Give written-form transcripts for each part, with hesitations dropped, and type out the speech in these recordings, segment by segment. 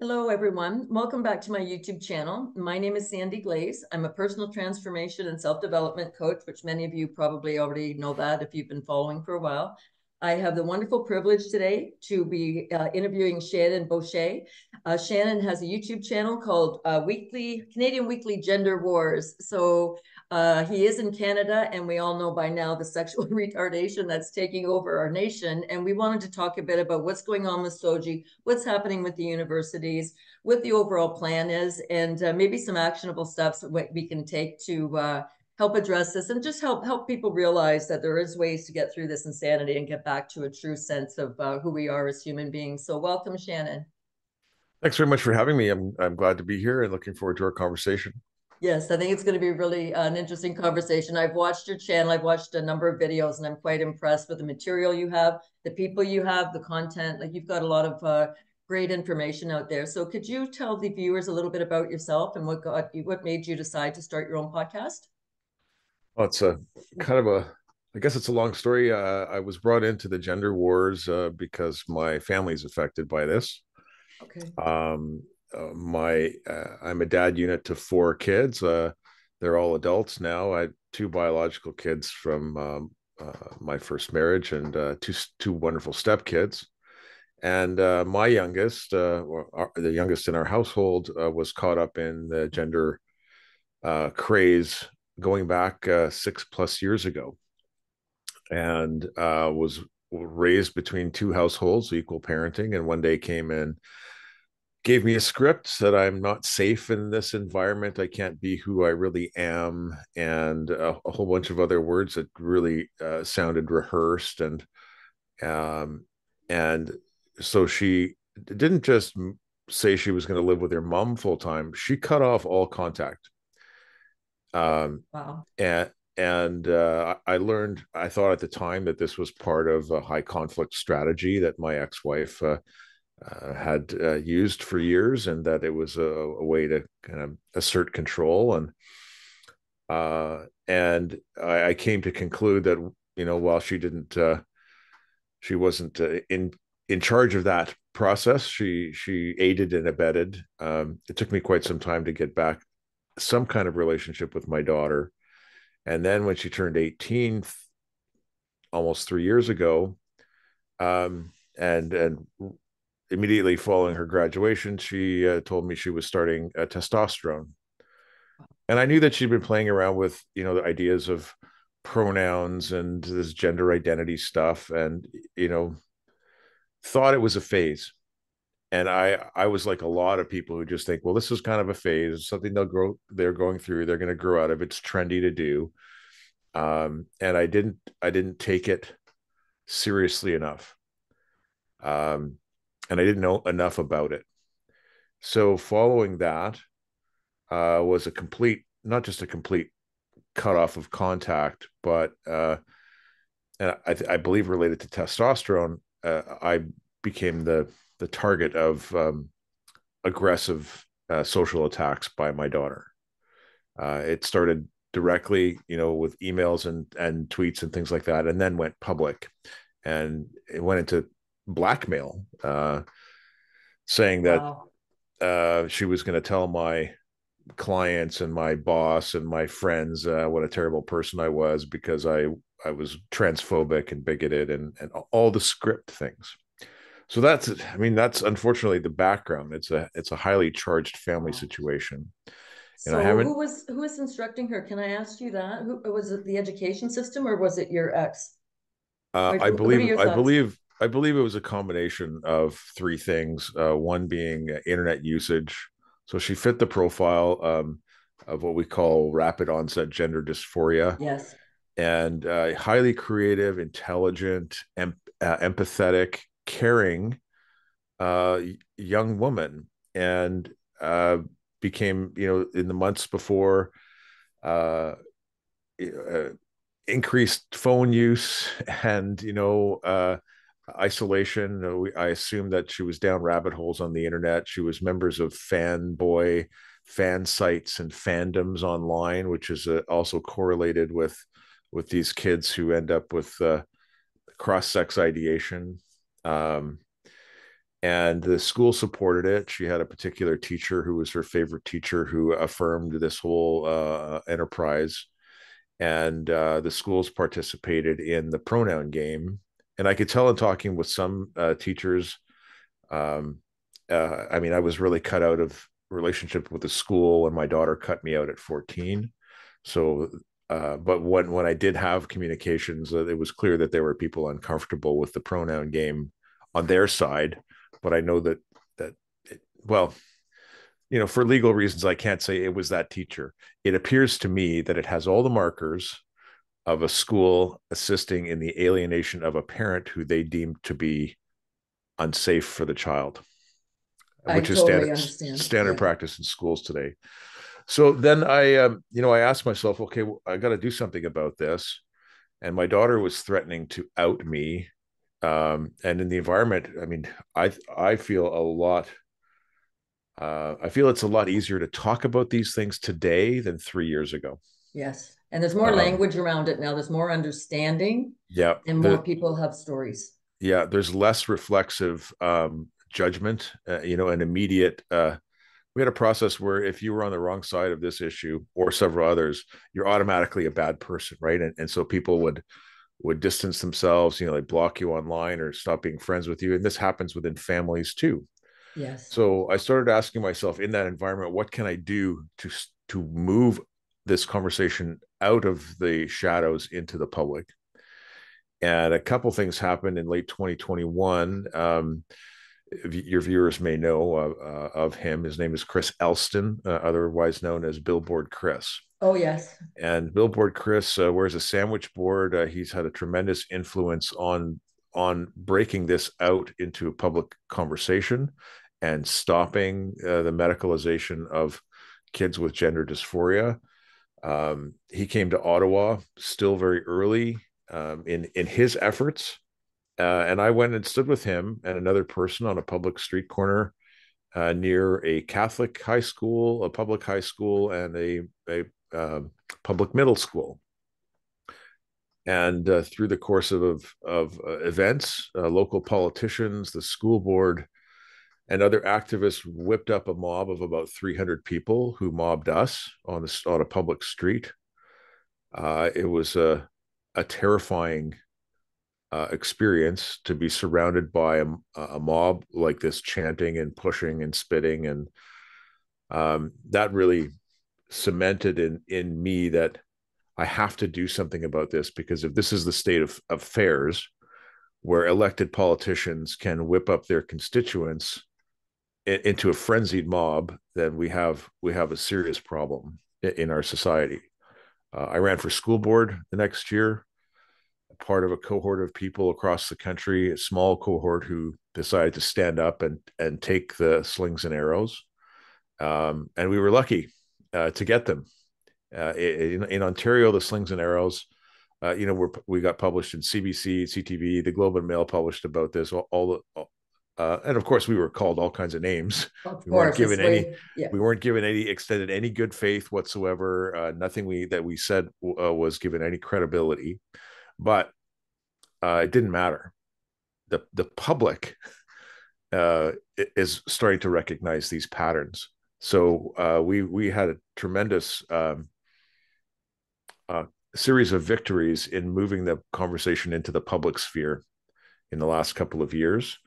Hello, everyone. Welcome back to my YouTube channel. My name is Sandy Glaze. I'm a personal transformation and self-development coach, which many of you probably already know that if you've been following for a while. I have the wonderful privilege today to be interviewing Shannon Boschy. Shannon has a YouTube channel called Canadian Weekly Gender Wars. So he is in Canada, and we all know by now the sexual retardation that's taking over our nation. And we wanted to talk a bit about what's going on with Soji, what's happening with the universities, what the overall plan is, and maybe some actionable steps that we can take to help address this and just help people realize that there is ways to get through this insanity and get back to a true sense of who we are as human beings. So welcome, Shannon. Thanks very much for having me. I'm glad to be here and looking forward to our conversation. Yes, I think it's going to be really an interesting conversation. I've watched your channel, I've watched a number of videos, and I'm quite impressed with the material you have, the people you have, the content. Like you've got a lot of great information out there. So could you tell the viewers a little bit about yourself and what made you decide to start your own podcast? Well, it's a kind of a, I guess it's a long story. I was brought into the gender wars because my family is affected by this. Okay. I'm a dad unit to four kids. They're all adults now. I had two biological kids from my first marriage and two wonderful stepkids. And my youngest, the youngest in our household, was caught up in the gender craze going back 6+ years ago, and was raised between two households, equal parenting. And one day came in, gave me a script, said I'm not safe in this environment. I can't be who I really am, and a whole bunch of other words that really sounded rehearsed. Um, and so she didn't just say she was going to live with her mom full time. She cut off all contact. Wow. And I learned, I thought at the time that this was part of a high conflict strategy that my ex-wife had used for years, and that it was a way to kind of assert control. And I came to conclude that, while she wasn't in charge of that process, she aided and abetted. It took me quite some time to get back some kind of relationship with my daughter. And then when she turned 18, almost 3 years ago, and immediately following her graduation, she told me she was starting testosterone. And I knew that she'd been playing around with, the ideas of pronouns and this gender identity stuff, and, thought it was a phase. And I was like a lot of people who just think, well, this is kind of a phase, something they're going through, they're going to grow out of. It's trendy to do. And I didn't take it seriously enough. And I didn't know enough about it. So following that was a complete, not just a complete cutoff of contact, but and I believe related to testosterone, I became the target of aggressive social attacks by my daughter. It started directly, with emails and tweets and things like that, and then went public, and it went into blackmail, saying that Wow. she was going to tell my clients and my boss and my friends what a terrible person I was because I was transphobic and bigoted and all the script things. So that's unfortunately the background. It's a highly charged family Wow. situation, and I So haven't. who was instructing her? Can I ask you that? Who was it, the education system or was it your ex? I What are believe your I thoughts? believe I believe it was a combination of three things. One being internet usage. So she fit the profile of what we call rapid onset gender dysphoria, Yes. and highly creative, intelligent, empathetic, caring young woman, and became, in the months before, uh, uh, increased phone use and, isolation. I assumed that she was down rabbit holes on the internet. She was members of fan sites and fandoms online, which is also correlated with these kids who end up with cross sex ideation. Um, and the school supported it. She had a particular teacher who was her favorite teacher who affirmed this whole enterprise, and the schools participated in the pronoun game. And I could tell in talking with some teachers, um, I mean, I was really cut out of relationship with the school, and my daughter cut me out at 14. So, but when I did have communications, it was clear that there were people uncomfortable with the pronoun game on their side. But I know that well, for legal reasons, I can't say it was that teacher. It appears to me that it has all the markers of a school assisting in the alienation of a parent who they deemed to be unsafe for the child, I which is totally understand. standard Yeah. practice in schools today. So then I asked myself, okay, well, I got to do something about this. And my daughter was threatening to out me. And in the environment, I mean, I feel a lot. I feel it's a lot easier to talk about these things today than 3 years ago. Yes. And there's more Um, language around it now. There's more understanding yeah, and more people have stories. there's less reflexive judgment. An immediate. We had a process where if you were on the wrong side of this issue or several others, you're automatically a bad person, right? And so people would distance themselves, like block you online or stop being friends with you. And this happens within families too. Yes. So I started asking myself in that environment, what can I do to move this conversation out of the shadows into the public? And a couple things happened in late 2021. Your viewers may know of him. His name is Chris Elston, otherwise known as Billboard Chris. Oh, yes. And Billboard Chris wears a sandwich board. He's had a tremendous influence on breaking this out into a public conversation and stopping the medicalization of kids with gender dysphoria. He came to Ottawa still very early in his efforts, and I went and stood with him and another person on a public street corner near a Catholic high school, a public high school, and a public middle school. And through the course of events, local politicians, the school board, and other activists whipped up a mob of about 300 people who mobbed us on a public street. It was a terrifying experience to be surrounded by a mob like this, chanting and pushing and spitting, and that really cemented in me that I have to do something about this, because if this is the state of affairs where elected politicians can whip up their constituents into a frenzied mob, then we have a serious problem in our society. I ran for school board the next year, part of a cohort of people across the country, a small cohort who decided to stand up and take the slings and arrows. And we were lucky to get them. In Ontario, the slings and arrows, we got published in CBC, CTV, the Globe and Mail published about this. And of course, we were called all kinds of names. Of We weren't course. It's given the any. way, yeah. We weren't given any extended any good faith whatsoever. Nothing that we said was given any credibility. But it didn't matter. The public is starting to recognize these patterns. So we had a tremendous series of victories in moving the conversation into the public sphere in the last couple of years.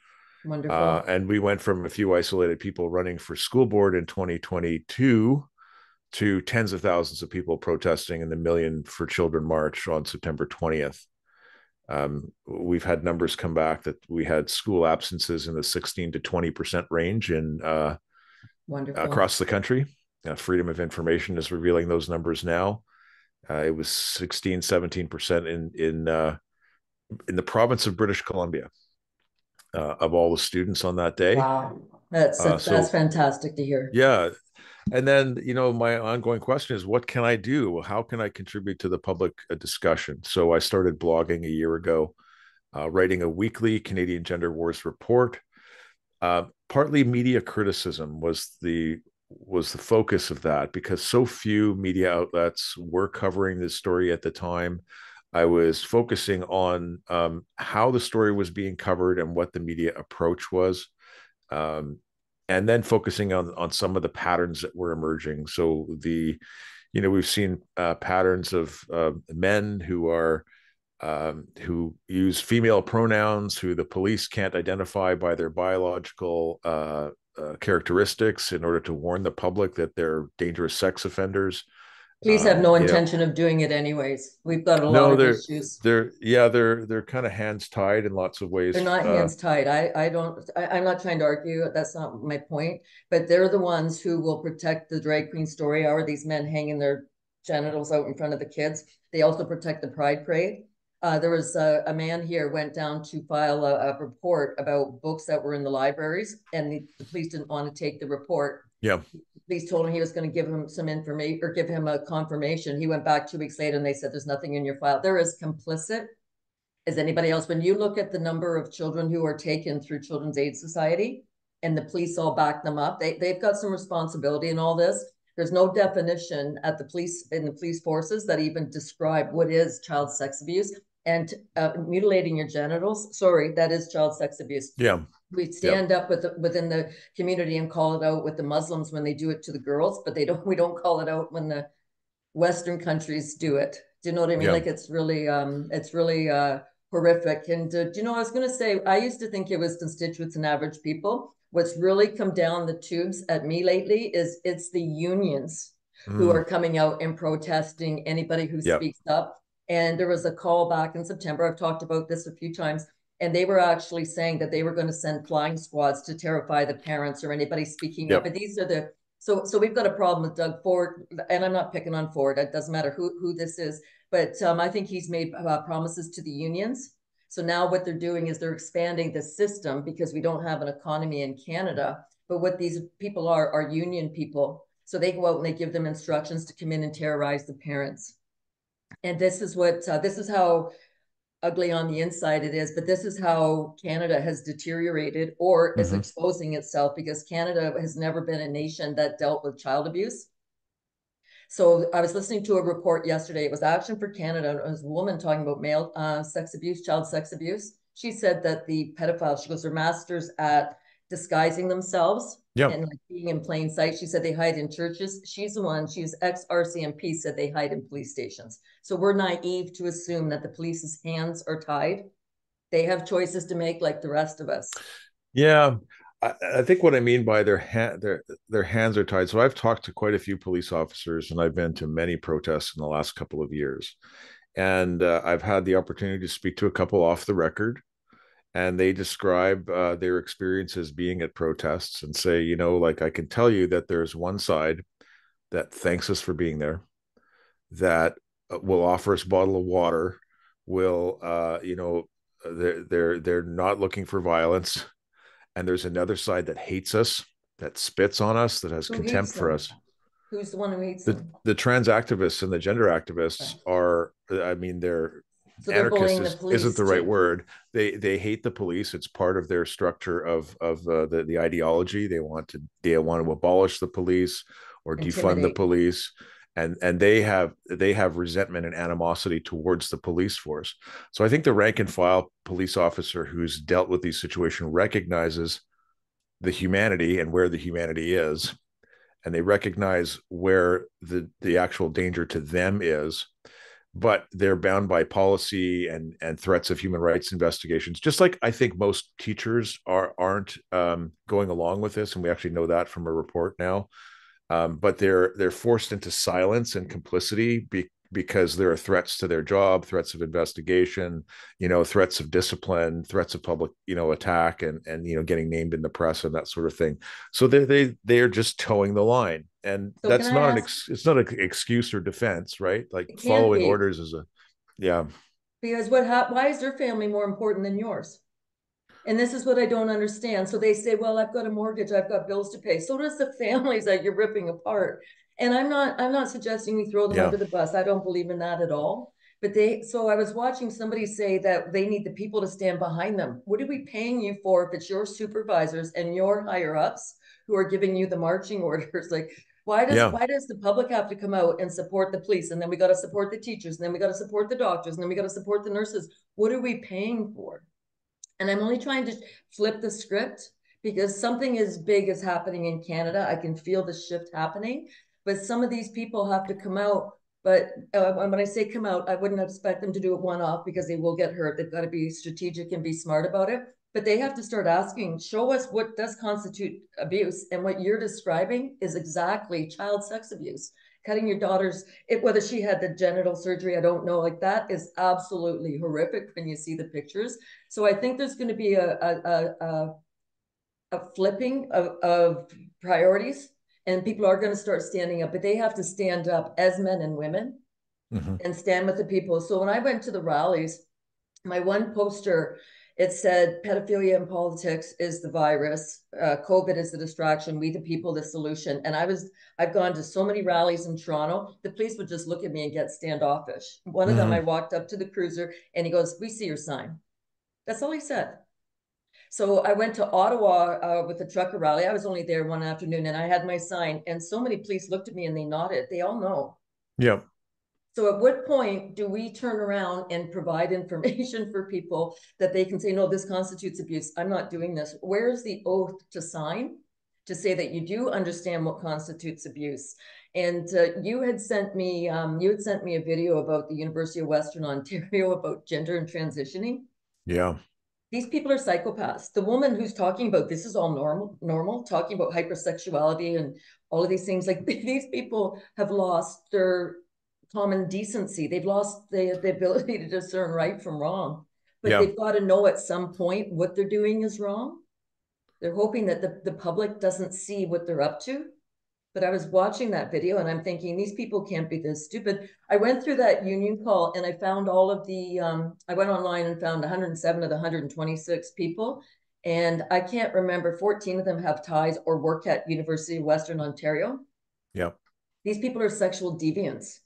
Wonderful. And we went from a few isolated people running for school board in 2022 to tens of thousands of people protesting in the Million for Children March on September 20th. We've had numbers come back that we had school absences in the 16 to 20% range in Wonderful. across the country. Freedom of Information is revealing those numbers now. It was 16, 17% in the province of British Columbia of all the students on that day. Wow. That's So fantastic to hear. yeah, and then my ongoing question is, what can I do? How can I contribute to the public discussion? So I started blogging a year ago, writing a weekly Canadian Gender Wars report. Partly media criticism was the focus of that, because so few media outlets were covering this story at the time. I was focusing on how the story was being covered and what the media approach was. um, and then focusing on some of the patterns that were emerging. So we've seen patterns of men who use female pronouns, who the police can't identify by their biological characteristics in order to warn the public that they're dangerous sex offenders. Police have no You know, intention of doing it anyways. We've got a lot no, of issues. they're kind of hands tied in lots of They're ways. not hands tied. I'm not trying to argue. That's not my point. But they're the ones who will protect the drag queen story hour. These men hanging their genitals out in front of the kids. They also protect the pride parade. There was a man here went down to file a report about books that were in the libraries, and the police didn't want to take the report. Yeah, The police told him he was going to give him some information or give him a confirmation. He went back 2 weeks later and they said, "There's nothing in your file." They're as complicit as anybody else. When you look at the number of children who are taken through Children's Aid Society and the police all back them up, they've got some responsibility in all this. There's no definition at the police in the police forces that even describe what is child sex abuse, and mutilating your genitals. Sorry, that is child sex abuse. yeah, We yeah, stand up within the community and call it out with the Muslims when they do it to the girls, but they don't. We don't call it out when the Western countries do it. Do you know what I mean? yeah. Like it's really horrific. And do you know, I was going to say, I used to think it was constituents and average people. What's really come down the tubes at me lately is it's the unions who Mm, are coming out and protesting anybody who yeah, speaks up. And there was a call back in September. I've talked about this a few times. And they were actually saying that they were going to send flying squads to terrify the parents or anybody speaking up. yep. But these are the so we've got a problem with Doug Ford, and I'm not picking on Ford. It doesn't matter who this is, but I think he's made promises to the unions. So now what they're doing is they're expanding the system because we don't have an economy in Canada. But what these people are union people. So they go out and they give them instructions to come in and terrorize the parents. And this is how ugly on the inside it is, but this is how Canada has deteriorated or is Mm-hmm. exposing itself, because Canada has never been a nation that dealt with child abuse. So I was listening to a report yesterday. It was Action for Canada. It was a woman talking about male sex abuse, child sex abuse. She said that the pedophiles, she goes, they're masters at disguising themselves Yeah, and like being in plain sight. She said they hide in churches. She's the one, she's ex-RCMP, said they hide in police stations. So we're naive to assume that the police's hands are tied. They have choices to make like the rest of us. yeah. I think what I mean by their hands are tied. So I've talked to quite a few police officers, and I've been to many protests in the last couple of years. And I've had the opportunity to speak to a couple off the record, and they describe their experiences being at protests and say, like, I can tell you that there's one side that thanks us for being there, that will offer us a bottle of water, will they're not looking for violence, and there's another side that hates us, that spits on us, that has Who contempt hates for them? us. Who's the one who hates the them? the trans activists and the gender activists Okay. are, I mean, they're So they're anarchist bullying the isn't police the right to word. They hate the police. It's part of their structure of the ideology. They want to abolish the police or defund the intimidate. police, and they have resentment and animosity towards the police force. So I think the rank and file police officer who's dealt with these situations recognizes the humanity and where the humanity is, and they recognize where the actual danger to them is, but they're bound by policy and threats of human rights investigations, just like I think most teachers aren't going along with this, and we actually know that from a report now. But they're forced into silence and complicity because there are threats to their job, threats of investigation, threats of discipline, threats of public, attack, and getting named in the press and that sort of thing. So they are just towing the line, and So can that's I not ask, it's not an excuse or defense, right? Like it can't following be, orders is a yeah, because why is their family more important than yours? And this is what I don't understand. So they say, well, I've got a mortgage, I've got bills to pay. So does the families that you're ripping apart. And I'm not suggesting we throw them yeah, under the bus. I don't believe in that at all. But so I was watching somebody say that they need the people to stand behind them. What are we paying you for if it's your supervisors and your higher ups who are giving you the marching orders? Like, yeah. why does the public have to come out and support the police? And then we got to support the teachers, and then we got to support the doctors, and then we got to support the nurses. What are we paying for? And I'm only trying to flip the script, because something as big is happening in Canada. I can feel the shift happening, but some of these people have to come out. But when I say come out, I wouldn't expect them to do it one off because they will get hurt. They've got to be strategic and be smart about it. But they have to start asking, show us what does constitute abuse. And what you're describing is exactly child sex abuse. Cutting your daughter's, whether she had the genital surgery, I don't know. Like that is absolutely horrific when you see the pictures. So I think there's going to be a flipping of priorities, and people are going to start standing up, but they have to stand up as men and women Mm-hmm. and stand with the people. So when I went to the rallies, my one poster, it said pedophilia in politics is the virus, COVID is the distraction, we the people the solution. And I've gone to so many rallies in Toronto, the police would just look at me and get standoffish. One of them, I Mm-hmm. walked up to the cruiser and he goes, we see your sign. That's all he said. So I went to Ottawa with the trucker rally. I was only there one afternoon and I had my sign, and so many police looked at me and they nodded. They all know. Yeah. So at what point do we turn around and provide information for people that they can say, no, this constitutes abuse. I'm not doing this. Where's the oath to sign to say that you do understand what constitutes abuse? And you had sent me a video about the University of Western Ontario about gender and transitioning. Yeah. These people are psychopaths. The woman who's talking about this is all normal, talking about hypersexuality and all of these things. Like these people have lost their common decency. They've lost the ability to discern right from wrong. But Yeah. they've got to know at some point what they're doing is wrong. They're hoping that the public doesn't see what they're up to. But I was watching that video and I'm thinking, these people can't be this stupid. I went through that union call and I found all of I went online and found 107 of the 126 people. And I can't remember, 14 of them have ties or work at University of Western Ontario. Yeah. These people are sexual deviants.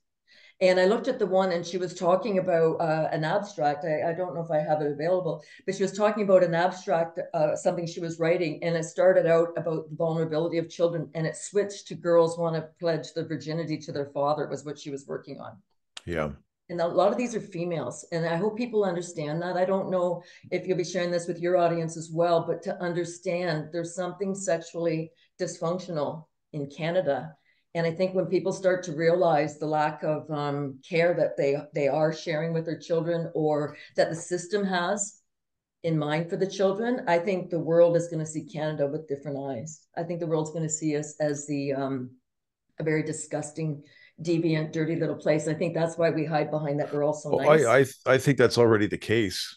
And I looked at the one and she was talking about an abstract. I don't know if I have it available, but she was talking about an abstract, something she was writing. And it started out about the vulnerability of children and it switched to girls want to pledge their virginity to their father, was what she was working on. Yeah. And a lot of these are females. And I hope people understand that. I don't know if you'll be sharing this with your audience as well, but to understand there's something sexually dysfunctional in Canada. And I think when people start to realize the lack of care that they are sharing with their children, or that the system has in mind for the children, I think the world is going to see Canada with different eyes. I think the world's going to see us as a very disgusting, deviant, dirty little place. I think that's why we hide behind that we're all so Well, nice. I think that's already the case.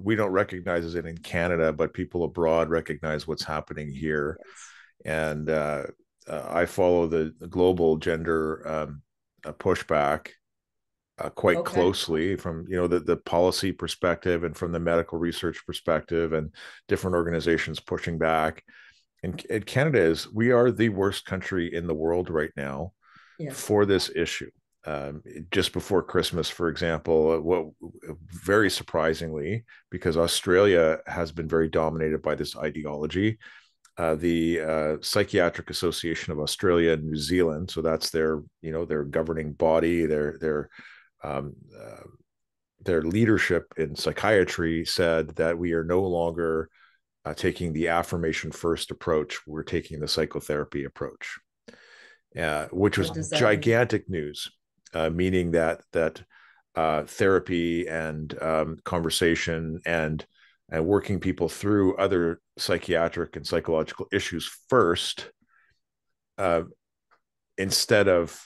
We don't recognize it in Canada, but people abroad recognize what's happening here. Yes. And I follow the global gender pushback quite Okay. closely from the policy perspective and from the medical research perspective, and different organizations pushing back. And Canada we are the worst country in the world right now Yes. for this issue. Just before Christmas, for example, what very surprisingly, because Australia has been very dominated by this ideology, the Psychiatric Association of Australia and New Zealand, so that's their governing body, um, uh, their leadership in psychiatry, said that we are no longer taking the affirmation first approach. We're taking the psychotherapy approach, which was What does that mean? gigantic news, meaning that therapy and conversation and working people through other psychiatric and psychological issues first, uh, instead of,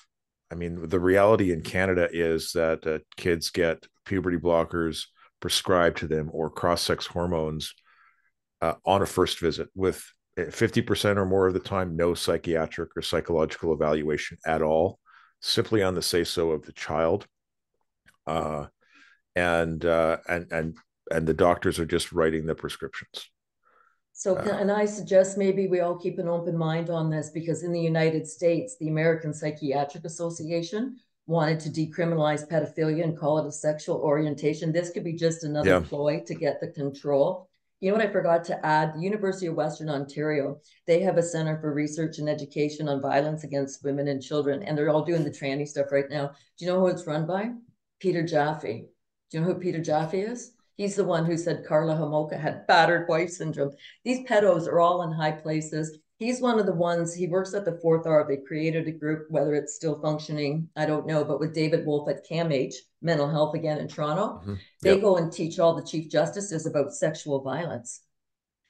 I mean, the reality in Canada is that kids get puberty blockers prescribed to them or cross-sex hormones on a first visit, with 50% or more of the time no psychiatric or psychological evaluation at all, simply on the say so of the child. Uh, and the doctors are just writing the prescriptions. So and I suggest maybe we all keep an open mind on this, because in the United States, the American Psychiatric Association wanted to decriminalize pedophilia and call it a sexual orientation. This could be just another Yeah. ploy to get the control. You know what I forgot to add? The University of Western Ontario, they have a Center for Research and Education on Violence Against Women and Children, and they're all doing the tranny stuff right now. Do you know who it's run by? Peter Jaffe. Do you know who Peter Jaffe is? He's the one who said Carla Homolka had battered wife syndrome. These pedos are all in high places. He's one of the ones, he works at the Fourth R. They created a group, whether it's still functioning, I don't know, but with David Wolf at CAMH, Mental Health again in Toronto, Mm-hmm. they Yep. go and teach all the chief justices about sexual violence.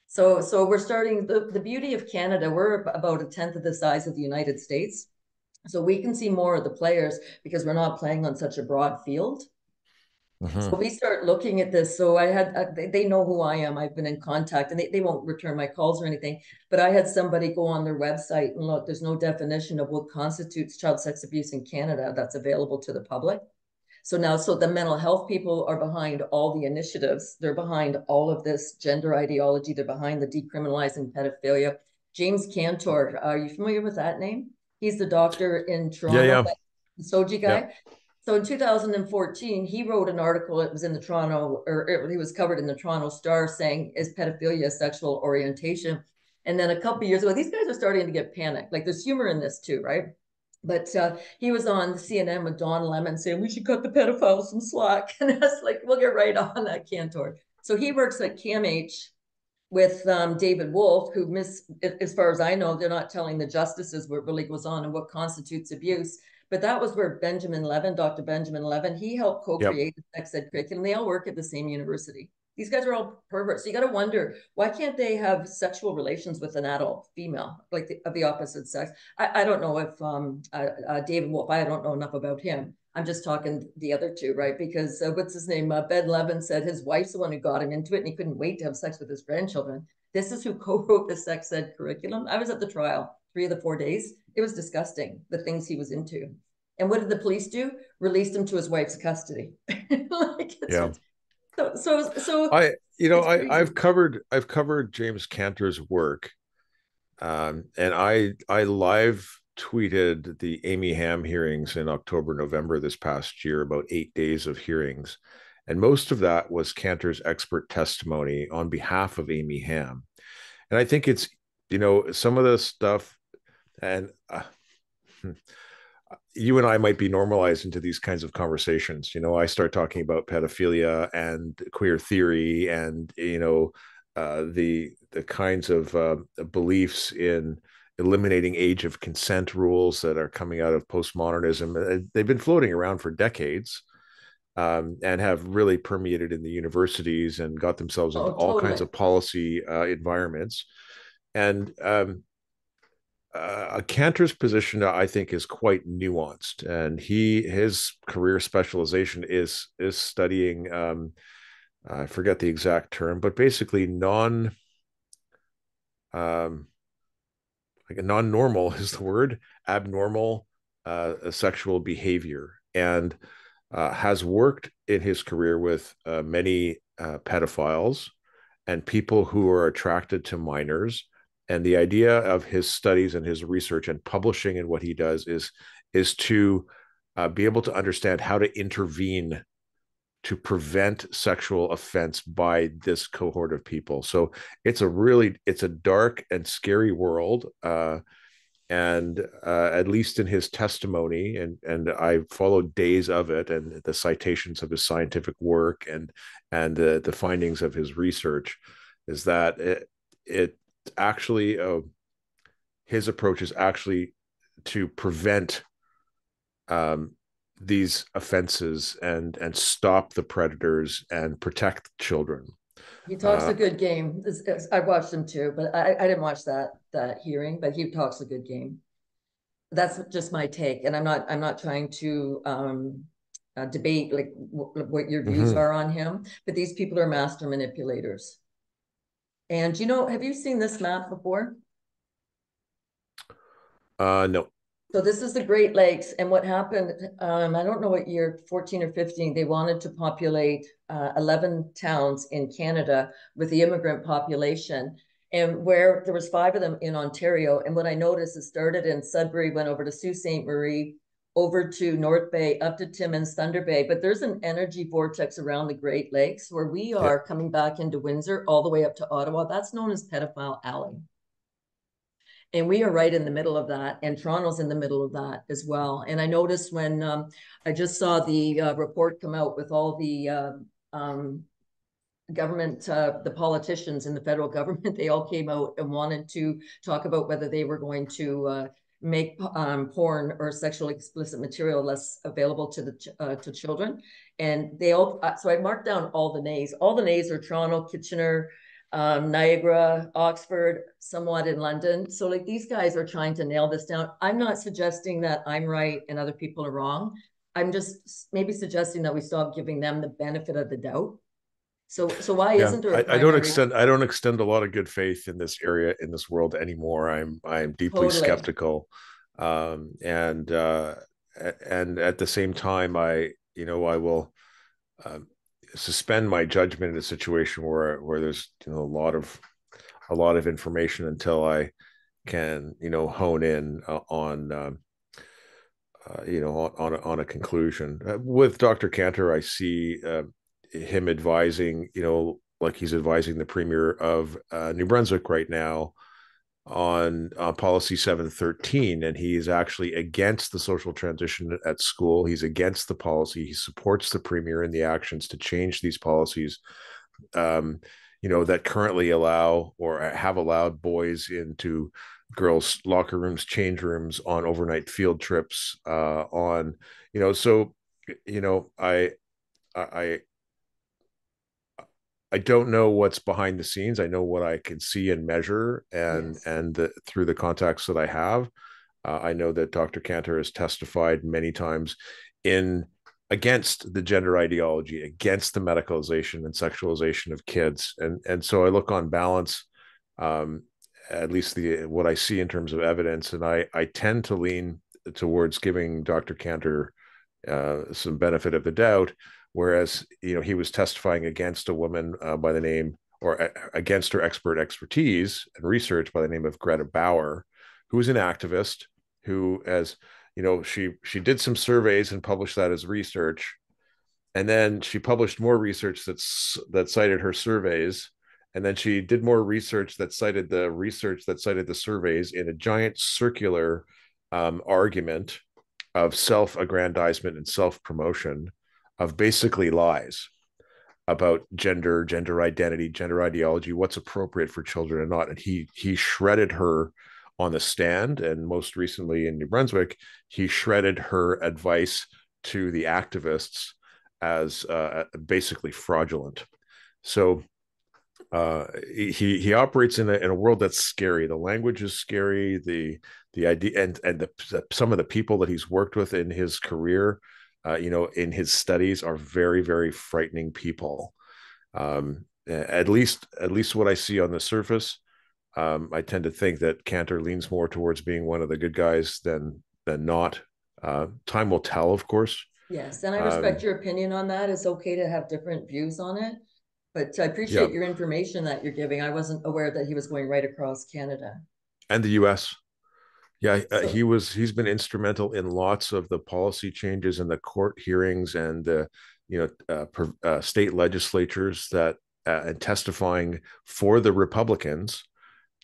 So we're starting, the beauty of Canada, we're about a tenth of the size of the United States. So we can see more of the players because we're not playing on such a broad field. Mm-hmm. So we start looking at this. So I had, they know who I am. I've been in contact and they won't return my calls or anything. But I had somebody go on their website and look, there's no definition of what constitutes child sex abuse in Canada that's available to the public. So now, so the mental health people are behind all the initiatives. They're behind all of this gender ideology. They're behind the decriminalizing pedophilia. James Cantor, are you familiar with that name? He's the doctor in Yeah, Toronto, yeah, the Soji yeah, guy. So in 2014, he wrote an article. It was in the Toronto, or he was covered in the Toronto Star, saying, "Is pedophilia a sexual orientation?" And then a couple of years ago, these guys are starting to get panicked. Like there's humor in this too, right? But he was on CNN with Don Lemon saying we should cut the pedophiles some slack, and that's like we'll get right on that, Cantor. So he works at CAMH with David Wolf, who as far as I know, they're not telling the justices what really goes on and what constitutes abuse. But that was where Benjamin Levin, Dr. Benjamin Levin, he helped yep, co-create the sex ed curriculum. They all work at the same university. These guys are all perverts. So you got to wonder, why can't they have sexual relations with an adult female, like of the opposite sex? I don't know if David Wolf, I don't know enough about him. I'm just talking the other two, right? Because what's his name? Ben Levin said his wife's the one who got him into it and he couldn't wait to have sex with his grandchildren. This is who co-wrote the sex ed curriculum. I was at the trial 3 of the 4 days. It was disgusting, the things he was into. And what did the police do? Released him to his wife's custody. Like it's yeah. just so I, it's I've crazy. covered James Cantor's work, and I live tweeted the Amy Ham hearings in October, November this past year, about 8 days of hearings, and most of that was Cantor's expert testimony on behalf of Amy Ham. And I think it's, some of the stuff, and you and I might be normalized into these kinds of conversations. I start talking about pedophilia and queer theory, and the kinds of beliefs in eliminating age of consent rules that are coming out of postmodernism. They've been floating around for decades, and have really permeated in the universities and got themselves into Oh, all kinds totally. of policy environments. And Cantor's position, I think, is quite nuanced, and his career specialization is studying. I forget the exact term, but basically um, non-normal is the word, abnormal sexual behavior, and has worked in his career with many pedophiles and people who are attracted to minors. And the idea of his studies and his research and publishing and what he does is to be able to understand how to intervene to prevent sexual offense by this cohort of people. So it's a dark and scary world. And at least in his testimony, and I followed days of it and the citations of his scientific work and the findings of his research, is that it actually his approach is actually to prevent um, these offenses and stop the predators and protect children. He talks Uh, a good game. I watched him too, but I didn't watch that hearing. But he talks a good game. That's just my take, and I'm not trying to debate like what your views mhm. are on him. But these people are master manipulators. And have you seen this map before? No. So this is the Great Lakes, and what happened, I don't know what year, 14 or 15, they wanted to populate 11 towns in Canada with the immigrant population, and where there was 5 of them in Ontario. And what I noticed, it started in Sudbury, went over to Sault Ste. Marie, over to North Bay, up to Timmins, Thunder Bay. But there's an energy vortex around the Great Lakes where we Yeah. are coming back into Windsor all the way up to Ottawa. That's known as Pedophile Alley. And we are right in the middle of that, and Toronto's in the middle of that as well. And I noticed when I just saw the report come out with all the government, the politicians in the federal government, they all came out and wanted to talk about whether they were going to make porn or sexually explicit material less available to to children. And they all, so I marked down all the nays. All the nays are Toronto, Kitchener, Niagara, Oxford, somewhat in London. So like these guys are trying to nail this down. I'm not suggesting that I'm right and other people are wrong. I'm just maybe suggesting that we stop giving them the benefit of the doubt. So why Yeah, isn't there a I primary? don't extend a lot of good faith in this area, in this world anymore. I'm deeply Totally. skeptical, um, and uh, and at the same time, I will um, suspend my judgment in a situation where there's a lot of information until I can hone in on on a conclusion. With Dr. Cantor, I see him advising, like he's advising the premier of New Brunswick right now on policy 713, and he is actually against the social transition at school. He's against the policy. He supports the premier in the actions to change these policies, um, that currently allow or have allowed boys into girls' locker rooms, change rooms, on overnight field trips, on, so, you know, I, I don't know what's behind the scenes. I know what I can see and measure, Yes. through the contacts that I have. I know that Dr. Cantor has testified many times in against the gender ideology, against the medicalization and sexualization of kids, and so I look on balance, um, at least the what I see in terms of evidence, and I tend to lean towards giving Dr. Cantor some benefit of the doubt, whereas he was testifying against a woman by the name or against her expertise and research by the name of Greta Bauer, who is an activist who, as she did some surveys and published that as research, and then she published more research that cited her surveys, and then she did more research that cited the surveys in a giant circular argument of self-aggrandizement and self-promotion, of basically lies about gender identity, gender ideology, what's appropriate for children and not. And he shredded her on the stand, and most recently in New Brunswick, he shredded her advice to the activists as basically fraudulent. So he operates in a world that's scary. The language is scary. The idea and some of the people that he's worked with in his career, in his studies, are very, very frightening people. At least what I see on the surface, I tend to think that Cantor leans more towards being one of the good guys than not. Time will tell, of course. Yes. And I respect Um, your opinion on that. It's okay to have different views on it. But I yeah, appreciate your information that you're giving. I wasn't aware that he was going right across Canada. and the U.S. Yeah, So, he's been instrumental in lots of the policy changes and the court hearings and the state legislatures that and testifying for the Republicans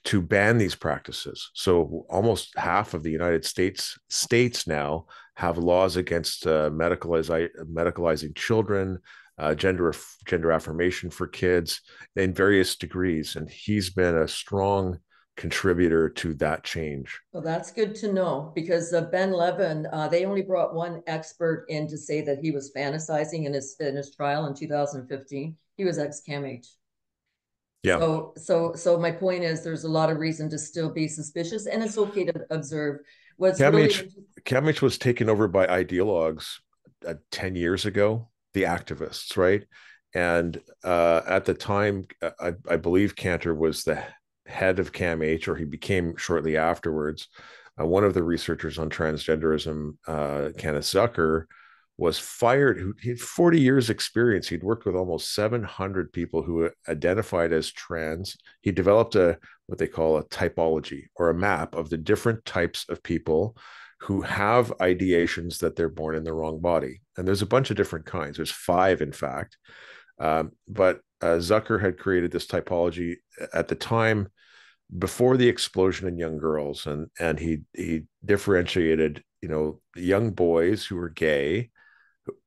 to ban these practices. So almost half of the United States now have laws against medicalizing children, gender affirmation for kids in various degrees, and he's been a strong contributor to that change. well, that's good to know because Ben Levin, they only brought one expert in to say that he was fantasizing in his trial in 2015. He was ex-CAMH. Yeah, So my point is, there's a lot of reason to still be suspicious, and it's okay to observe. What's CAMH really CAMH was taken over by ideologues 10 years ago, the activists, right? And at the time, I believe Cantor was the head of CAMH, or he became shortly afterwards. One of the researchers on transgenderism, Kenneth Zucker, was fired. He had 40 years experience. He'd worked with almost 700 people who identified as trans. He developed what they call a typology, or a map of the different types of people who have ideations that they're born in the wrong body. And there's a bunch of different kinds. There's 5, in fact. But Zucker had created this typology at the time before the explosion in young girls, and he differentiated young boys who were gay,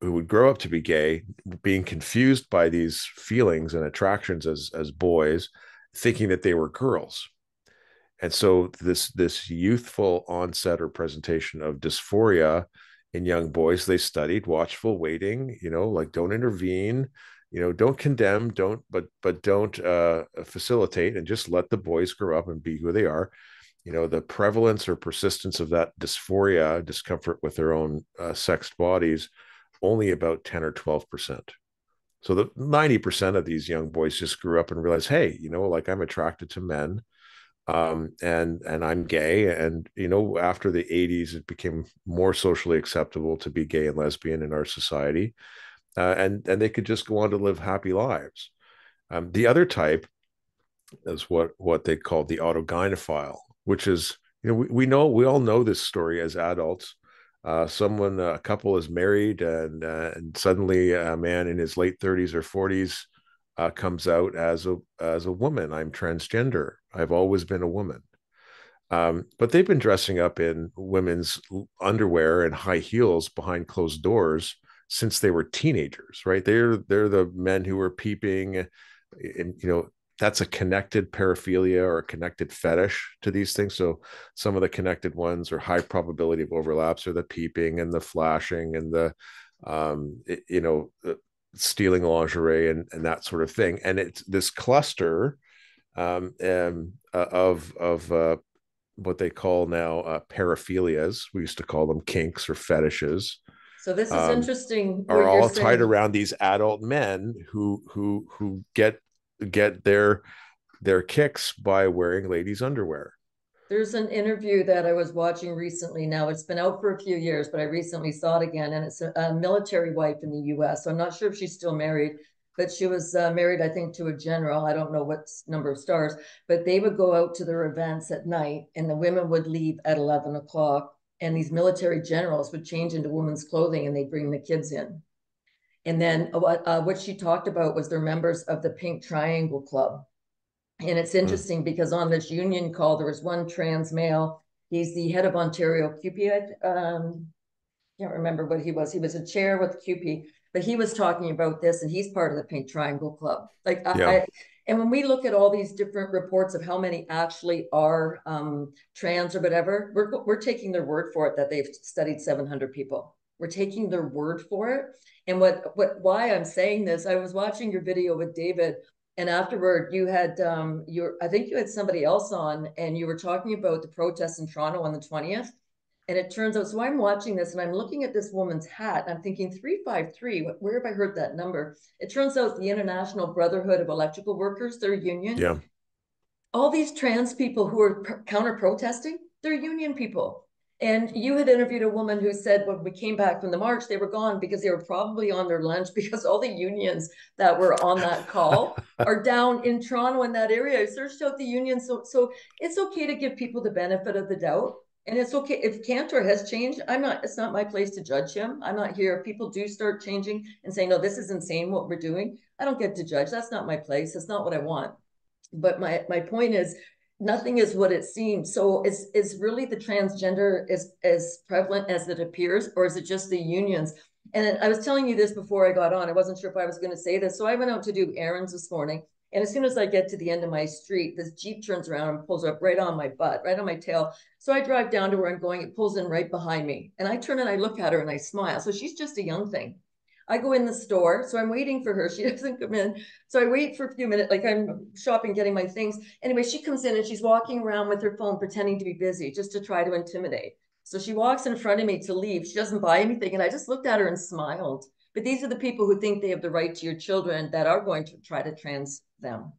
who would grow up to be gay, being confused by these feelings and attractions as boys, thinking that they were girls. And so this youthful onset or presentation of dysphoria in young boys, they studied watchful waiting, like don't intervene, don't condemn, don't facilitate, and just let the boys grow up and be who they are. The prevalence or persistence of that dysphoria, discomfort with their own sexed bodies, only about 10 or 12%. So the 90% of these young boys just grew up and realized, hey, like I'm attracted to men, and I'm gay. And after the 80s, it became more socially acceptable to be gay and lesbian in our society, and they could just go on to live happy lives. The other type is what they call the autogynephile, which is, we all know this story as adults. A couple is married, and suddenly a man in his late 30s or 40s comes out as a woman. I'm transgender. I've always been a woman. But they've been dressing up in women's underwear and high heels behind closed doors since they were teenagers, right? They're the men who were peeping, and that's a connected paraphilia or a connected fetish to these things. So some of the connected ones, or high probability of overlaps, are the peeping and the flashing and the stealing lingerie and that sort of thing. And it's this cluster of what they call now paraphilias. We used to call them kinks or fetishes. So this is Um, interesting are what you're all tied saying. around these adult men who get their kicks by wearing ladies' underwear. There's an interview that I was watching recently. Now it's been out for a few years, but I recently saw it again, and it's a military wife in the U.S. So I'm not sure if she's still married, but she was married, I think, to a general. I don't know what number of stars, but they would go out to their events at night, and the women would leave at 11 o'clock, and these military generals would change into women's clothing, and they bring the kids in. And then what she talked about was they're members of the Pink Triangle Club. And it's Mm, interesting because on this union call, there was one trans male. He's the head of Ontario CUPE. Can't remember what he was. He was a chair with CUPE, but he was talking about this, and he's part of the Pink Triangle Club. Like yeah, and when we look at all these different reports of how many actually are trans or whatever, we're taking their word for it that they've studied 700 people. We're taking their word for it. And why I'm saying this, I was watching your video with David, and afterward you had I think you had somebody else on, and you were talking about the protests in Toronto on the 20th. And it turns out, so I'm watching this and I'm looking at this woman's hat. And I'm thinking 353, where have I heard that number? It turns out the International Brotherhood of Electrical Workers, their union, yeah, all these trans people who are counter protesting, they're union people. And you had interviewed a woman who said when we came back from the march, they were gone because they were probably on their lunch, because all the unions that were on that call are down in Toronto in that area. I searched out the unions. So it's okay to give people the benefit of the doubt. And it's okay if Cantor has changed. It's not my place to judge him. I'm not here. If people do start changing and saying, no, this is insane what we're doing, I don't get to judge. That's not my place. That's not what I want. But my point is, nothing is what it seems. So is really the transgender as prevalent as it appears, or is it just the unions? And I was telling you this before I got on. I wasn't sure if I was going to say this. So I went out to do errands this morning. And as soon as I get to the end of my street, this Jeep turns around and pulls up right on my butt, right on my tail. So I drive down to where I'm going. It pulls in right behind me. And I turn and I look at her and I smile. So she's just a young thing. I go in the store. So I'm waiting for her. She doesn't come in. So I wait for a few minutes, like I'm shopping, getting my things. Anyway, she comes in and she's walking around with her phone, pretending to be busy just to try to intimidate. So she walks in front of me to leave. She doesn't buy anything. And I just looked at her and smiled. But these are the people who think they have the right to your children that are going to try to trans them.